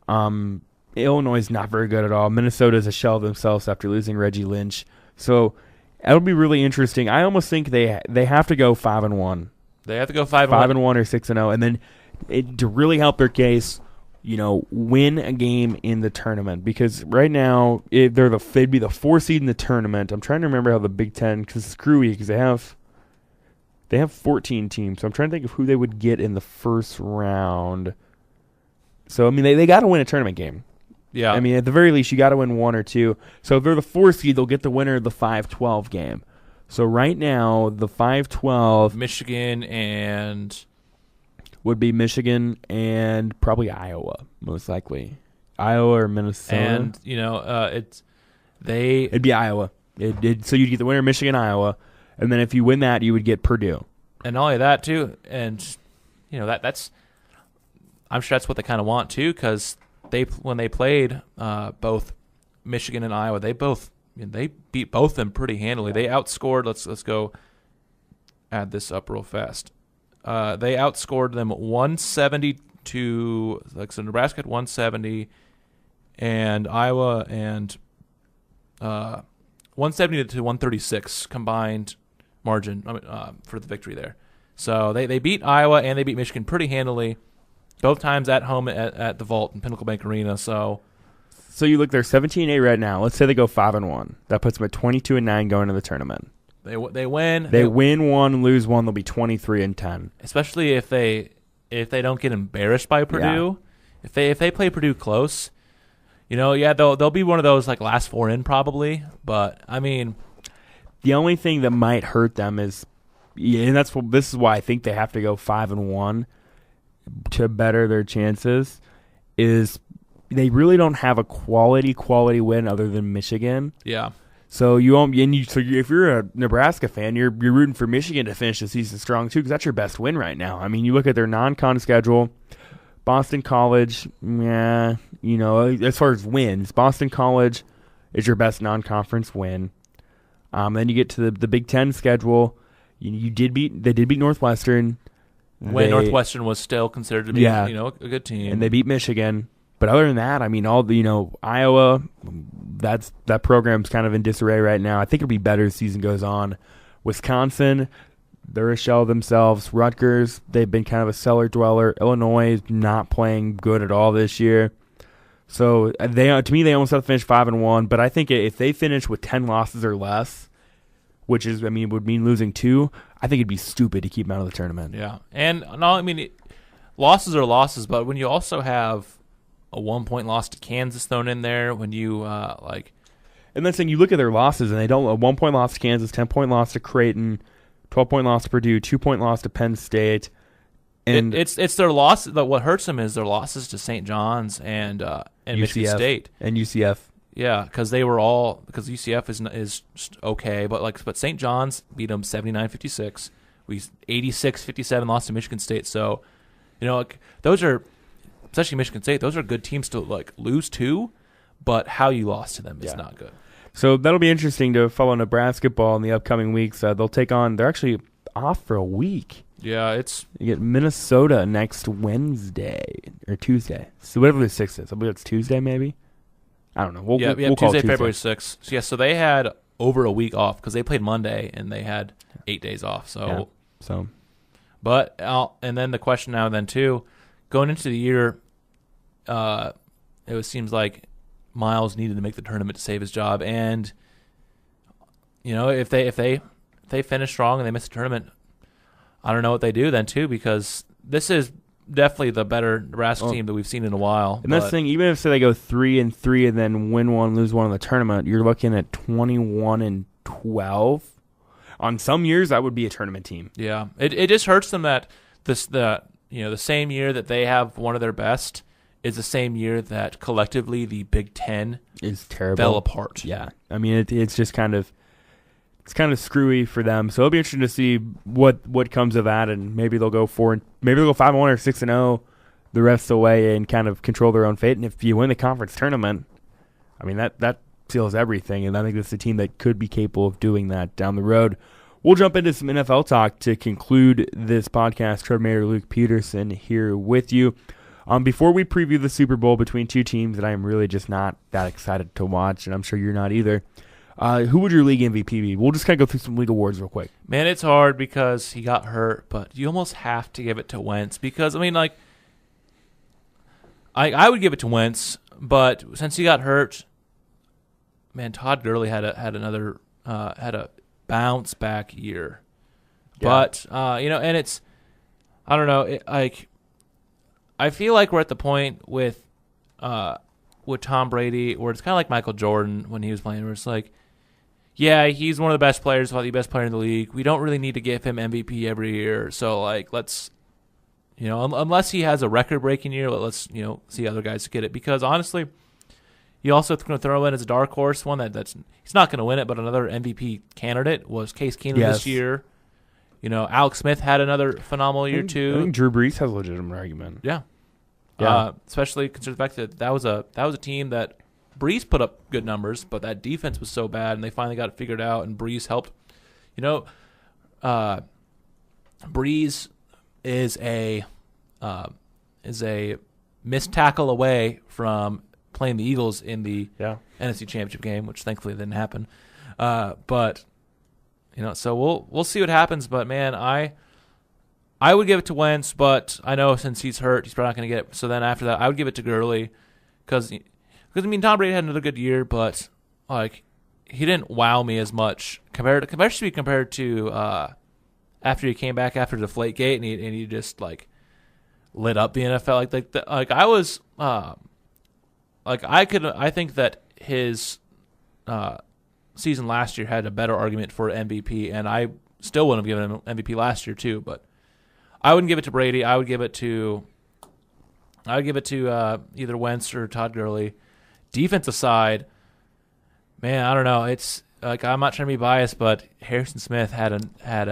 Illinois is not very good at all. Minnesota is a shell of themselves after losing Reggie Lynch. So it'll be really interesting. I almost think they have to go 5-1. They have to go 5-1 or 6-0, and then to really help their case, win a game in the tournament, because right now they'd be the 4 seed in the tournament. I'm trying to remember how the Big Ten, because it's screwy because they have 14 teams, so I'm trying to think of who they would get in the first round. So, I mean, they got to win a tournament game. Yeah. I mean, at the very least, you got to win 1 or 2. So if they're the 4 seed, they'll get the winner of the 5-12 game. So right now, the 5-12... Michigan and... would be Michigan and probably Iowa, most likely. Iowa or Minnesota. And, it'd be Iowa. So you'd get the winner of Michigan, Iowa. And then if you win that, you would get Purdue. And not only that, too, and, that's I'm sure that's what they kind of want, too, because when they played both Michigan and Iowa, they beat both of them pretty handily. They outscored, let's go add this up real fast. They outscored them 170 to, so Nebraska at 170, and Iowa and 170 to 136 combined margin for the victory there. So they beat Iowa and they beat Michigan pretty handily, both times at home at the Vault in Pinnacle Bank Arena. So you look, they're 17-8 right now. Let's say they go 5-1. That puts them at 22-9 going to the tournament. They win. They win one, lose one. They'll be 23-10. Especially if they don't get embarrassed by Purdue. Yeah. If they play Purdue close, they'll be one of those like last four in probably. But I mean, the only thing that might hurt them is, and this is why I think they have to go 5-1 to better their chances, is they really don't have a quality win other than Michigan. Yeah. So if you're a Nebraska fan, you're rooting for Michigan to finish the season strong too, because that's your best win right now. I mean, you look at their non-con schedule. Boston College, as far as wins, Boston College is your best non-conference win. Then you get to the Big Ten schedule. They did beat Northwestern. When Northwestern was still considered to be a good team, and they beat Michigan. But other than that, I mean, Iowa, that program's kind of in disarray right now. I think it'll be better as the season goes on. Wisconsin, they're a shell of themselves. Rutgers, they've been kind of a cellar dweller. Illinois is not playing good at all this year. So to me, they almost have to finish 5-1. But I think if they finish with 10 losses or less, which is, would mean losing 2, I think it'd be stupid to keep them out of the tournament. Yeah, and losses are losses, but when you also have a 1-point loss to Kansas thrown in there, when you and then saying you look at their losses and they don't, a 1-point loss to Kansas, 10-point loss to Creighton, 12-point loss to Purdue, 2-point loss to Penn State, and it's their loss. What hurts them is their losses to St. John's and Michigan State and UCF. Yeah, because UCF is okay, but St. John's beat them 79-56. We 86-57 lost to Michigan State. So, those are, especially Michigan State, those are good teams to lose to, but how you lost to them is not good. So that'll be interesting to follow Nebrasketball in the upcoming weeks. They'll take on. They're actually off for a week. Yeah, you get Minnesota next Wednesday or Tuesday. So whatever the 6th is, I believe it's Tuesday maybe. I don't know. We'll call Tuesday, it Tuesday, February 6th. So they had over a week off because they played Monday and they had 8 days off. But and then the question now then too, going into the year, seems like Miles needed to make the tournament to save his job, and if they finish strong and they miss the tournament, I don't know what they do then too, because this is definitely the better Nebraska team that we've seen in a while. And that's the thing, even if they go 3-3 and then win one, lose one in the tournament, you're looking at 21-12. On some years, that would be a tournament team. Yeah, it just hurts them that the same year that they have one of their best is the same year that collectively the Big Ten is terrible, fell apart. Yeah, I mean it's just kind of screwy for them. So it'll be interesting to see what comes of that, and maybe they'll go 5-1 or 6-0 the rest of the way and kind of control their own fate. And if you win the conference tournament, I mean that seals everything, and I think that's a team that could be capable of doing that down the road. We'll jump into some NFL talk to conclude this podcast. Trevor Mayer, Luke Peterson here with you. Before we preview the Super Bowl between two teams that I am really just not that excited to watch, and I'm sure you're not either, who would your league MVP be? We'll just kind of go through some league awards real quick. Man, it's hard because he got hurt, but you almost have to give it to Wentz because, I would give it to Wentz, but since he got hurt, man, Todd Gurley had a bounce back year. Yeah. But and it's, I don't know, I feel like we're at the point with Tom Brady where it's kind of like Michael Jordan when he was playing, where it's like, yeah, he's one of the best players, probably the best player in the league. We don't really need to give him MVP every year. So let's, unless he has a record-breaking year, let's see other guys get it. Because honestly, you also going to throw in as a dark horse one that's he's not going to win it, but another MVP candidate was Case Keenum this year. Alex Smith had another phenomenal year too. I think Drew Brees has a legitimate argument. Yeah. Especially considering the fact that that was a team that Brees put up good numbers, but that defense was so bad, and they finally got it figured out, and Brees helped. Brees is a missed tackle away from playing the Eagles in the NFC Championship game, which thankfully didn't happen. But so we'll see what happens. But man, I would give it to Wentz, but I know since he's hurt, he's probably not going to get it. So then after that, I would give it to Gurley because Tom Brady had another good year, but he didn't wow me as much compared to after he came back after Deflategate and he just like lit up the NFL. I think that his season last year had a better argument for MVP, and I still wouldn't have given him MVP last year too. But I wouldn't give it to Brady. I would give it to either Wentz or Todd Gurley. Defensive side, man, I don't know. It's like I'm not trying to be biased, but Harrison Smith had a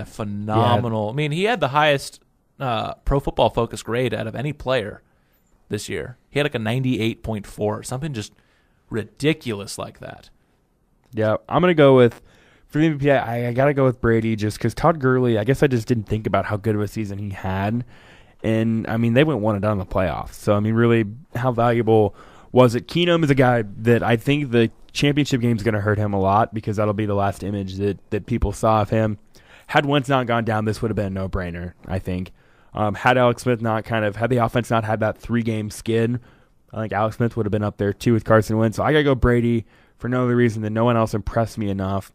phenomenal. Yeah. I mean, he had the highest Pro Football Focus grade out of any player this year. He had like a 98.4, something just ridiculous like that. Yeah, I'm gonna go with for the MVP. I gotta go with Brady just because Todd Gurley. I guess I just didn't think about how good of a season he had, and I mean they went 1-and-done in the playoffs. So I mean, really, how valuable was it? Keenum is a guy that I think the championship game is going to hurt him a lot because that'll be the last image that people saw of him. Had Wentz not gone down, this would have been a no-brainer, I think. Had Alex Smith had the offense not had that 3-game skid, I think Alex Smith would have been up there too with Carson Wentz. So I got to go Brady for no other reason than no one else impressed me enough.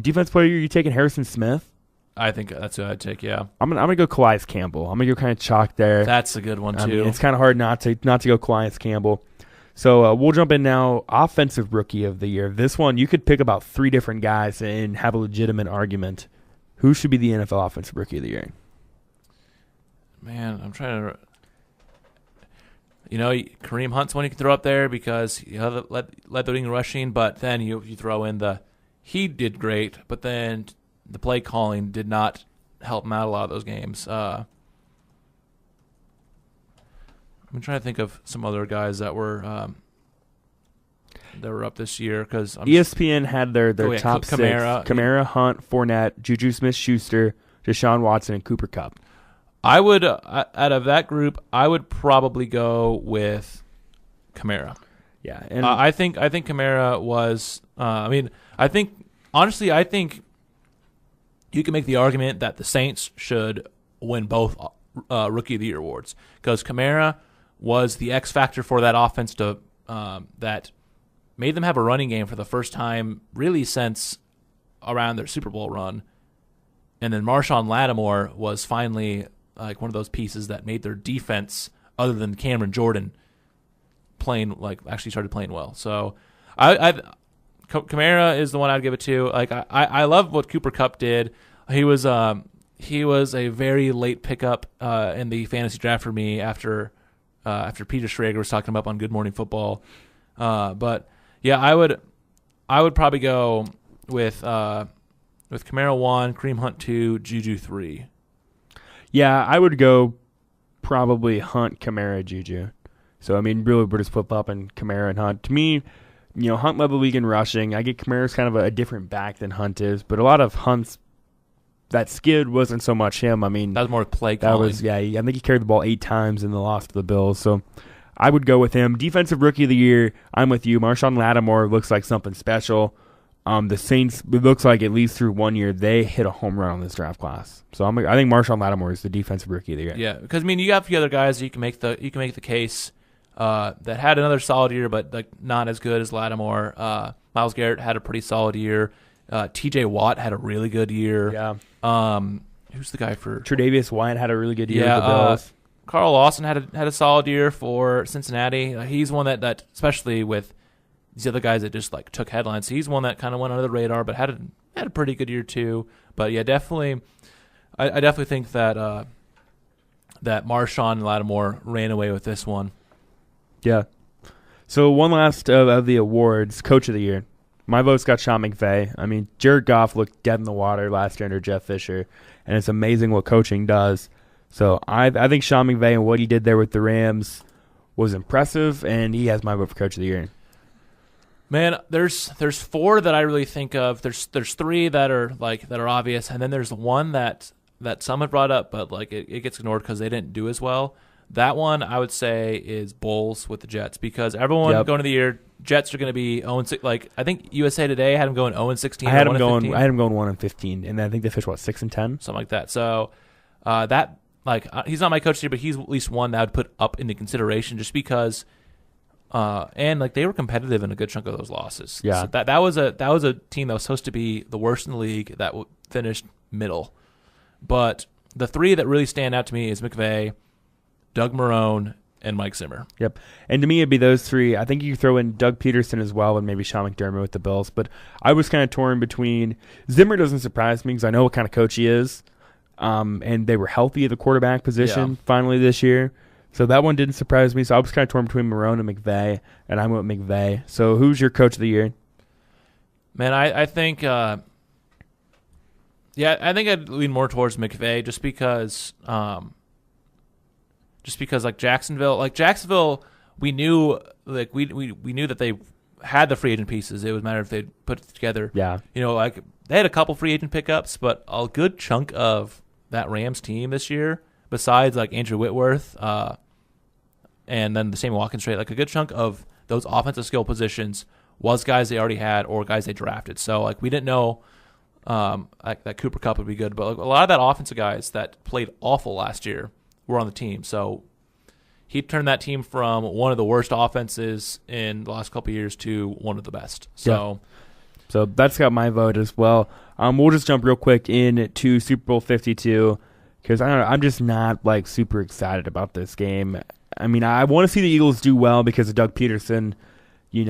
Defense player, you taking Harrison Smith? I think that's who I'd take, yeah. I'm gonna go Calais Campbell. I'm going to go kind of chalk there. That's a good one, too. I mean, it's kind of hard not to go Calais Campbell. So we'll jump in now. Offensive Rookie of the Year. This one, you could pick about 3 different guys and have a legitimate argument. Who should be the NFL Offensive Rookie of the Year? Man, I'm trying to... Kareem Hunt's one you can throw up there because he led the league in rushing, but then you throw in he did great, but then the play calling did not help him out a lot of those games. I'm trying to think of some other guys that were up this year because ESPN had their top Kamara, 6: Kamara, Hunt, Fournette, Juju Smith-Schuster, Deshaun Watson, and Cooper Kupp. I would out of that group, I would probably go with Kamara. Yeah, and I think Kamara was. I think you can make the argument that the Saints should win both Rookie of the Year awards because Kamara was the X factor for that offense that made them have a running game for the first time really since around their Super Bowl run. And then Marshawn Lattimore was finally like one of those pieces that made their defense, other than Cameron Jordan, actually started playing well. So Kamara is the one I'd give it to. Like I love what Cooper Kupp did. He was a very late pickup in the fantasy draft for me after Peter Schrager was talking about on Good Morning Football. But yeah, I would probably go with Kamara 1, Kareem Hunt 2, Juju 3. Yeah, I would go probably Hunt, Kamara, Juju. So I mean, really, we're just flip-flopping Kamara and Hunt. To me, Hunt led the league in rushing. I get Kamara's kind of a different back than Hunt is, but a lot of Hunt's that skid wasn't so much him. I mean, that was more play calling. I think he carried the ball 8 times in the loss to the Bills. So I would go with him. Defensive Rookie of the Year, I'm with you. Marshawn Lattimore looks like something special. The Saints, it looks like at least through 1 year, they hit a home run on this draft class. So I think Marshawn Lattimore is the Defensive Rookie of the Year. Yeah, because I mean, you got a few other guys that you can make the case that had another solid year, but like not as good as Lattimore. Myles Garrett had a pretty solid year. T.J. Watt had a really good year. Yeah. Who's the guy for Tre'Davious White had a really good year with the Bills. Carl Lawson had a solid year for Cincinnati. He's one that especially with these other guys that just like took headlines. He's one that kind of went under the radar, but had a pretty good year too. But yeah, definitely, I definitely think that that Marshawn and Lattimore ran away with this one. Yeah. So one last of the awards, Coach of the Year. My vote's got Sean McVay. I mean, Jared Goff looked dead in the water last year under Jeff Fisher, and it's amazing what coaching does. So I think Sean McVay and what he did there with the Rams was impressive, and he has my vote for Coach of the Year. Man, there's 4 that I really think of. There's 3 that are obvious, and then there's one that some have brought up, but like it gets ignored because they didn't do as well. That one I would say is Bowles with the Jets because everyone going into the year, Jets are going to be 0-6. Like I think USA Today had them going 0-16. I had them going 1-15, and I think they finished 6-10, something like that. So he's not my coach here, but he's at least one that I would put up into consideration just because And like they were competitive in a good chunk of those losses. Yeah. So that was a team that was supposed to be the worst in the league that finished middle. But the three that really stand out to me is McVay, Doug Marrone, and Mike Zimmer. Yep. And to me, it'd be those three. I think you throw in Doug Peterson as well and maybe Sean McDermott with the Bills. But I was kind of torn between Zimmer. Doesn't surprise me because I know what kind of coach he is. And they were healthy at the quarterback position finally this year. So that one didn't surprise me. So I was kind of torn between Marrone and McVay, and I went with McVay. So who's your coach of the year? Man, I think I think I'd lean more towards McVay just because like Jacksonville, we knew we knew that they had the free agent pieces. It was a matter if they'd put it together. Yeah. Like they had a couple free agent pickups, but a good chunk of that Rams team this year, besides like Andrew Whitworth, and then the Sammy Watkins trade, like a good chunk of those offensive skill positions was guys they already had or guys they drafted. So like we didn't know that Cooper Kupp would be good, but like, a lot of that offensive guys that played awful last year were on the team. So he turned that team from one of the worst offenses in the last couple of years to one of the best. So that's got my vote as well. We'll just jump real quick into Super Bowl 52 because I don't know, I'm just not like super excited about this game. I mean, I want to see the Eagles do well because of Doug Peterson. He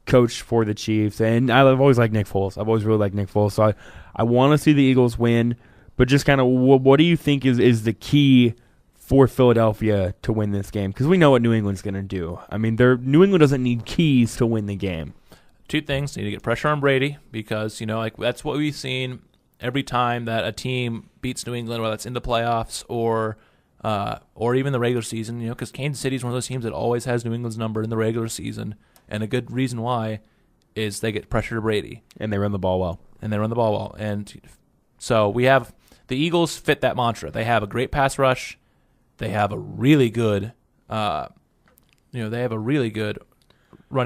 coached for the Chiefs, and I've always liked Nick Foles. I've always really liked Nick Foles, so I want to see the Eagles win. But just kind of, what do you think is the key for Philadelphia to win this game? Because we know what New England's going to do. I mean, New England doesn't need keys to win the game. Two things: they need to get pressure on Brady because that's what we've seen every time that a team beats New England, whether it's in the playoffs or even the regular season. Because Kansas City is one of those teams that always has New England's number in the regular season, and a good reason why is they get pressure to Brady and they run the ball well. And so we have the Eagles fit that mantra. They have a great pass rush. They have a really good, running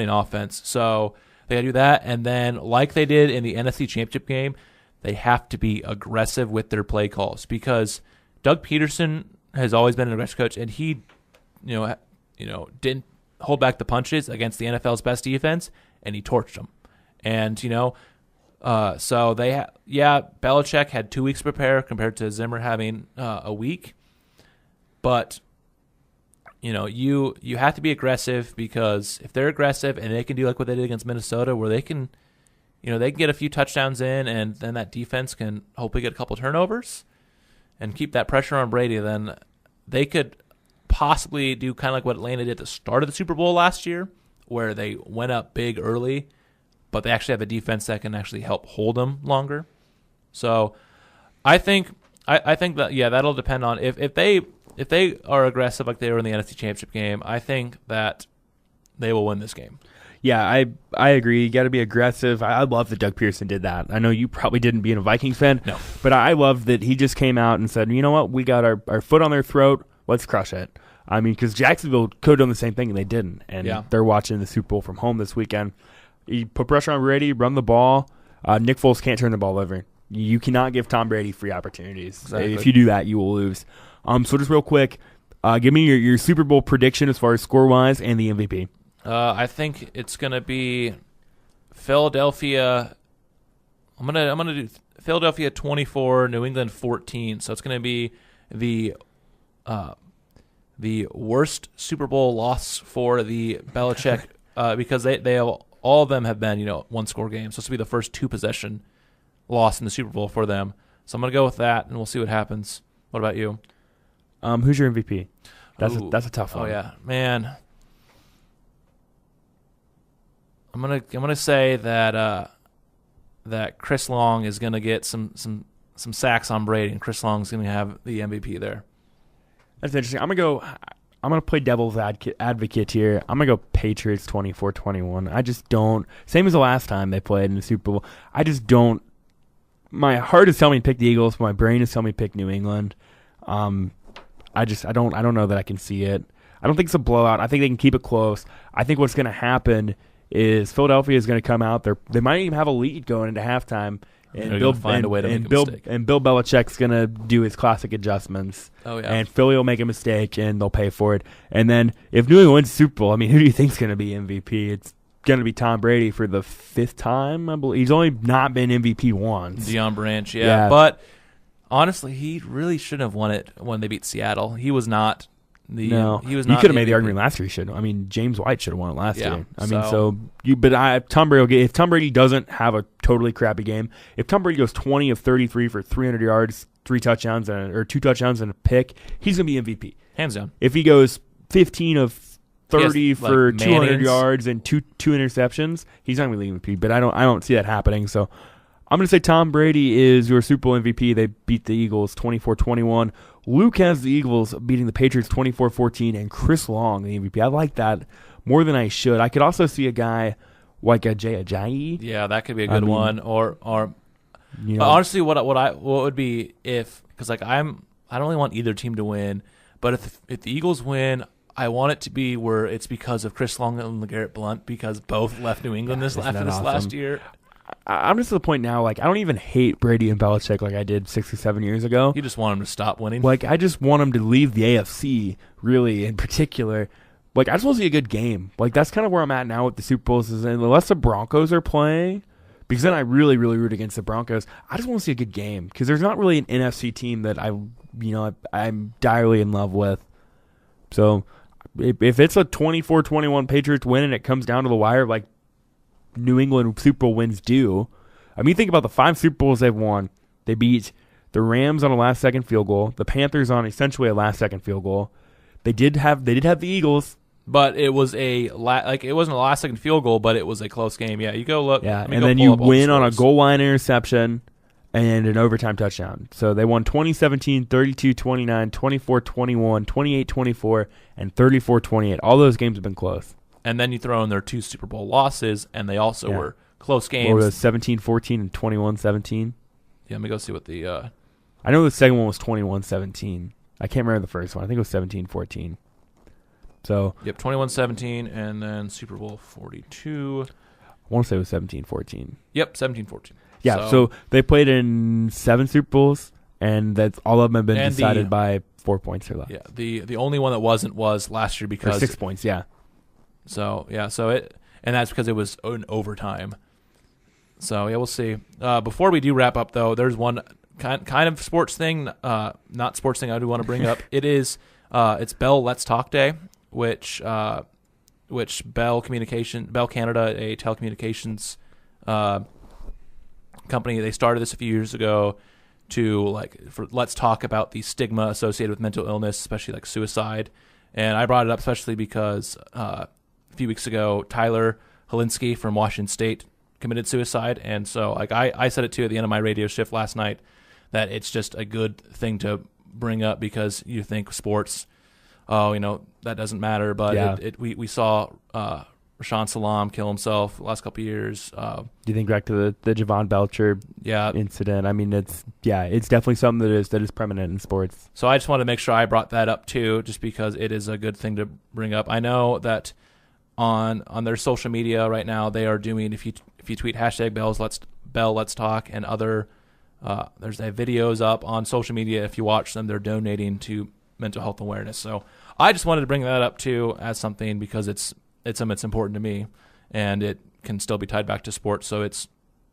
offense. So they got to do that, and then like they did in the NFC Championship game, they have to be aggressive with their play calls because Doug Peterson has always been an aggressive coach, and he, didn't hold back the punches against the NFL's best defense, and he torched them. And so Belichick had 2 weeks to prepare compared to Zimmer having a week, but you have to be aggressive because if they're aggressive and they can do like what they did against Minnesota, where they can get a few touchdowns in, and then that defense can hopefully get a couple turnovers and keep that pressure on Brady, then they could possibly do kind of like what Atlanta did at the start of the Super Bowl last year, where they went up big early, but they actually have a defense that can actually help hold them longer. So I think that that'll depend on if they are aggressive like they were in the NFC Championship game. I think that they will win this game. Yeah, I agree. You got to be aggressive. I love that Doug Pearson did that. I know you probably didn't being a Vikings fan, no, but I love that he just came out and said, you know what, we got our foot on their throat. Let's crush it. I mean, because Jacksonville could have done the same thing, and they didn't. And they're watching the Super Bowl from home this weekend. You put pressure on Brady, run the ball. Nick Foles can't turn the ball over. You cannot give Tom Brady free opportunities. Exactly. If you do that, you will lose. So just real quick, give me your Super Bowl prediction as far as score-wise and the MVP. I think it's going to be Philadelphia. I'm gonna do Philadelphia 24, New England 14. So it's going to be the worst Super Bowl loss for the Belichick because they have, all of them have been one-score games. So it's going to be the first 2-possession loss in the Super Bowl for them. So I'm going to go with that, and we'll see what happens. What about you? Who's your MVP? That's a tough one. Oh yeah, man. I'm gonna say that Chris Long is gonna get some sacks on Brady, and Chris Long's gonna have the MVP there. That's interesting. I'm gonna play devil's advocate here. I'm gonna go Patriots 24-21. I just don't. Same as the last time they played in the Super Bowl. I just don't. My heart is telling me to pick the Eagles, but my brain is telling me to pick New England. I don't know that I can see it. I don't think it's a blowout. I think they can keep it close. I think what's going to happen is Philadelphia is going to come out there. They might even have a lead going into halftime, And They're going to find a way to make a mistake. And Bill Belichick's going to do his classic adjustments. Oh, yeah. And Philly will make a mistake, and they'll pay for it. And then if New England wins the Super Bowl, I mean, who do you think's going to be MVP? It's going to be Tom Brady for the 5th time, I believe. He's only not been MVP once. Deion Branch, yeah. But honestly, he really shouldn't have won it when they beat Seattle. He was not the. No, he was not. You could have made MVP. the argument last year. He should. I mean, James White should have won it last Yeah, year. I mean, Tom Brady will get, if Tom Brady doesn't have a totally crappy game, if Tom Brady goes 20 of 33 for 300 yards, 3 touchdowns, or 2 touchdowns and a pick, he's going to be MVP. Hands down. If he goes 15 of 30 for like 200 Manning's. yards and two interceptions, he's not going to be MVP. But I don't see that happening. So I'm going to say Tom Brady is your Super Bowl MVP. They beat the Eagles 24-21. Luke has the Eagles beating the Patriots 24-14, and Chris Long, the MVP. I like that more than I should. I could also see a guy like a Jay Ajayi. Yeah, that could be a good one. Or you know, honestly, what would be if, because like I don't really want either team to win, but if the Eagles win, I want it to be where it's because of Chris Long and LeGarrette Blount, because both left New England after this last year. I'm just to the point now, like, I don't even hate Brady and Belichick like I did 6 or 7 years ago. You just want them to stop winning. Like, I just want them to leave the AFC, really, in particular. Like, I just want to see a good game. Like, that's kind of where I'm at now with the Super Bowls. Is unless the Broncos are playing, because then I really, really root against the Broncos. I just want to see a good game, because there's not really an NFC team that I'm direly in love with. So, if it's a 24-21 Patriots win and it comes down to the wire, like New England Super Bowl wins do. I mean, think about the 5 Super Bowls they've won. They beat the Rams on a last-second field goal, the Panthers on essentially a last-second field goal. They did have the Eagles, but it was it wasn't a last-second field goal, but it was a close game. Yeah, you go look. Yeah, and then you win on a goal line interception and an overtime touchdown. So they won 20-17, 32-29, 24-21, 28-24, and 34-28. All those games have been close. And then you throw in their 2 Super Bowl losses, and they also were close games. Or was 17-14 and 21-17? Yeah, let me go see what the... I know the second one was 21-17. I can't remember the first one. I think it was 17-14. So... Yep, 21-17, and then Super Bowl 42. I want to say it was 17-14. Yep, 17-14. Yeah, so they played in 7 Super Bowls, and that's all of them have been decided by 4 points or less. Yeah, the only one that wasn't was last year because... Or 6 points, yeah. So, yeah, and that's because it was an overtime. So, yeah, we'll see. Before we do wrap up, though, there's one kind of sports thing, not sports thing I do want to bring up. It's Bell Let's Talk Day, which Bell Canada, a telecommunications company, they started this a few years ago let's talk about the stigma associated with mental illness, especially like suicide. And I brought it up especially because a few weeks ago, Tyler Holinsky from Washington State committed suicide. And so like I said it too at the end of my radio shift last night, that it's just a good thing to bring up, because you think sports, that doesn't matter. But we saw Rashawn Salam kill himself the last couple of years. Do you think back to the Javon Belcher incident? I mean, it's definitely something that is prominent in sports. So I just wanted to make sure I brought that up too, just because it is a good thing to bring up. I know that on their social media right now, they are doing, if you tweet hashtag Bell Let's Talk and other there's videos up on social media. If you watch them, they're donating to mental health awareness. So I just wanted to bring that up too as something, because it's important to me, and it can still be tied back to sports, so it's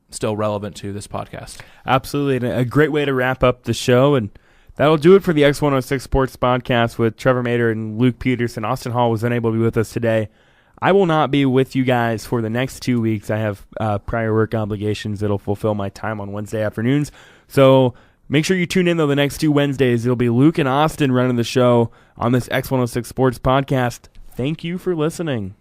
still relevant to this podcast. Absolutely, and a great way to wrap up the show, and that'll do it for the X106 Sports Podcast with Trevor Mader and Luke Peterson. Austin Hall was unable to be with us today. I will not be with you guys for the next 2 weeks. I have prior work obligations that'll fulfill my time on Wednesday afternoons, so make sure you tune in, though, the next 2 Wednesdays. It'll be Luke and Austin running the show on this X106 Sports Podcast. Thank you for listening.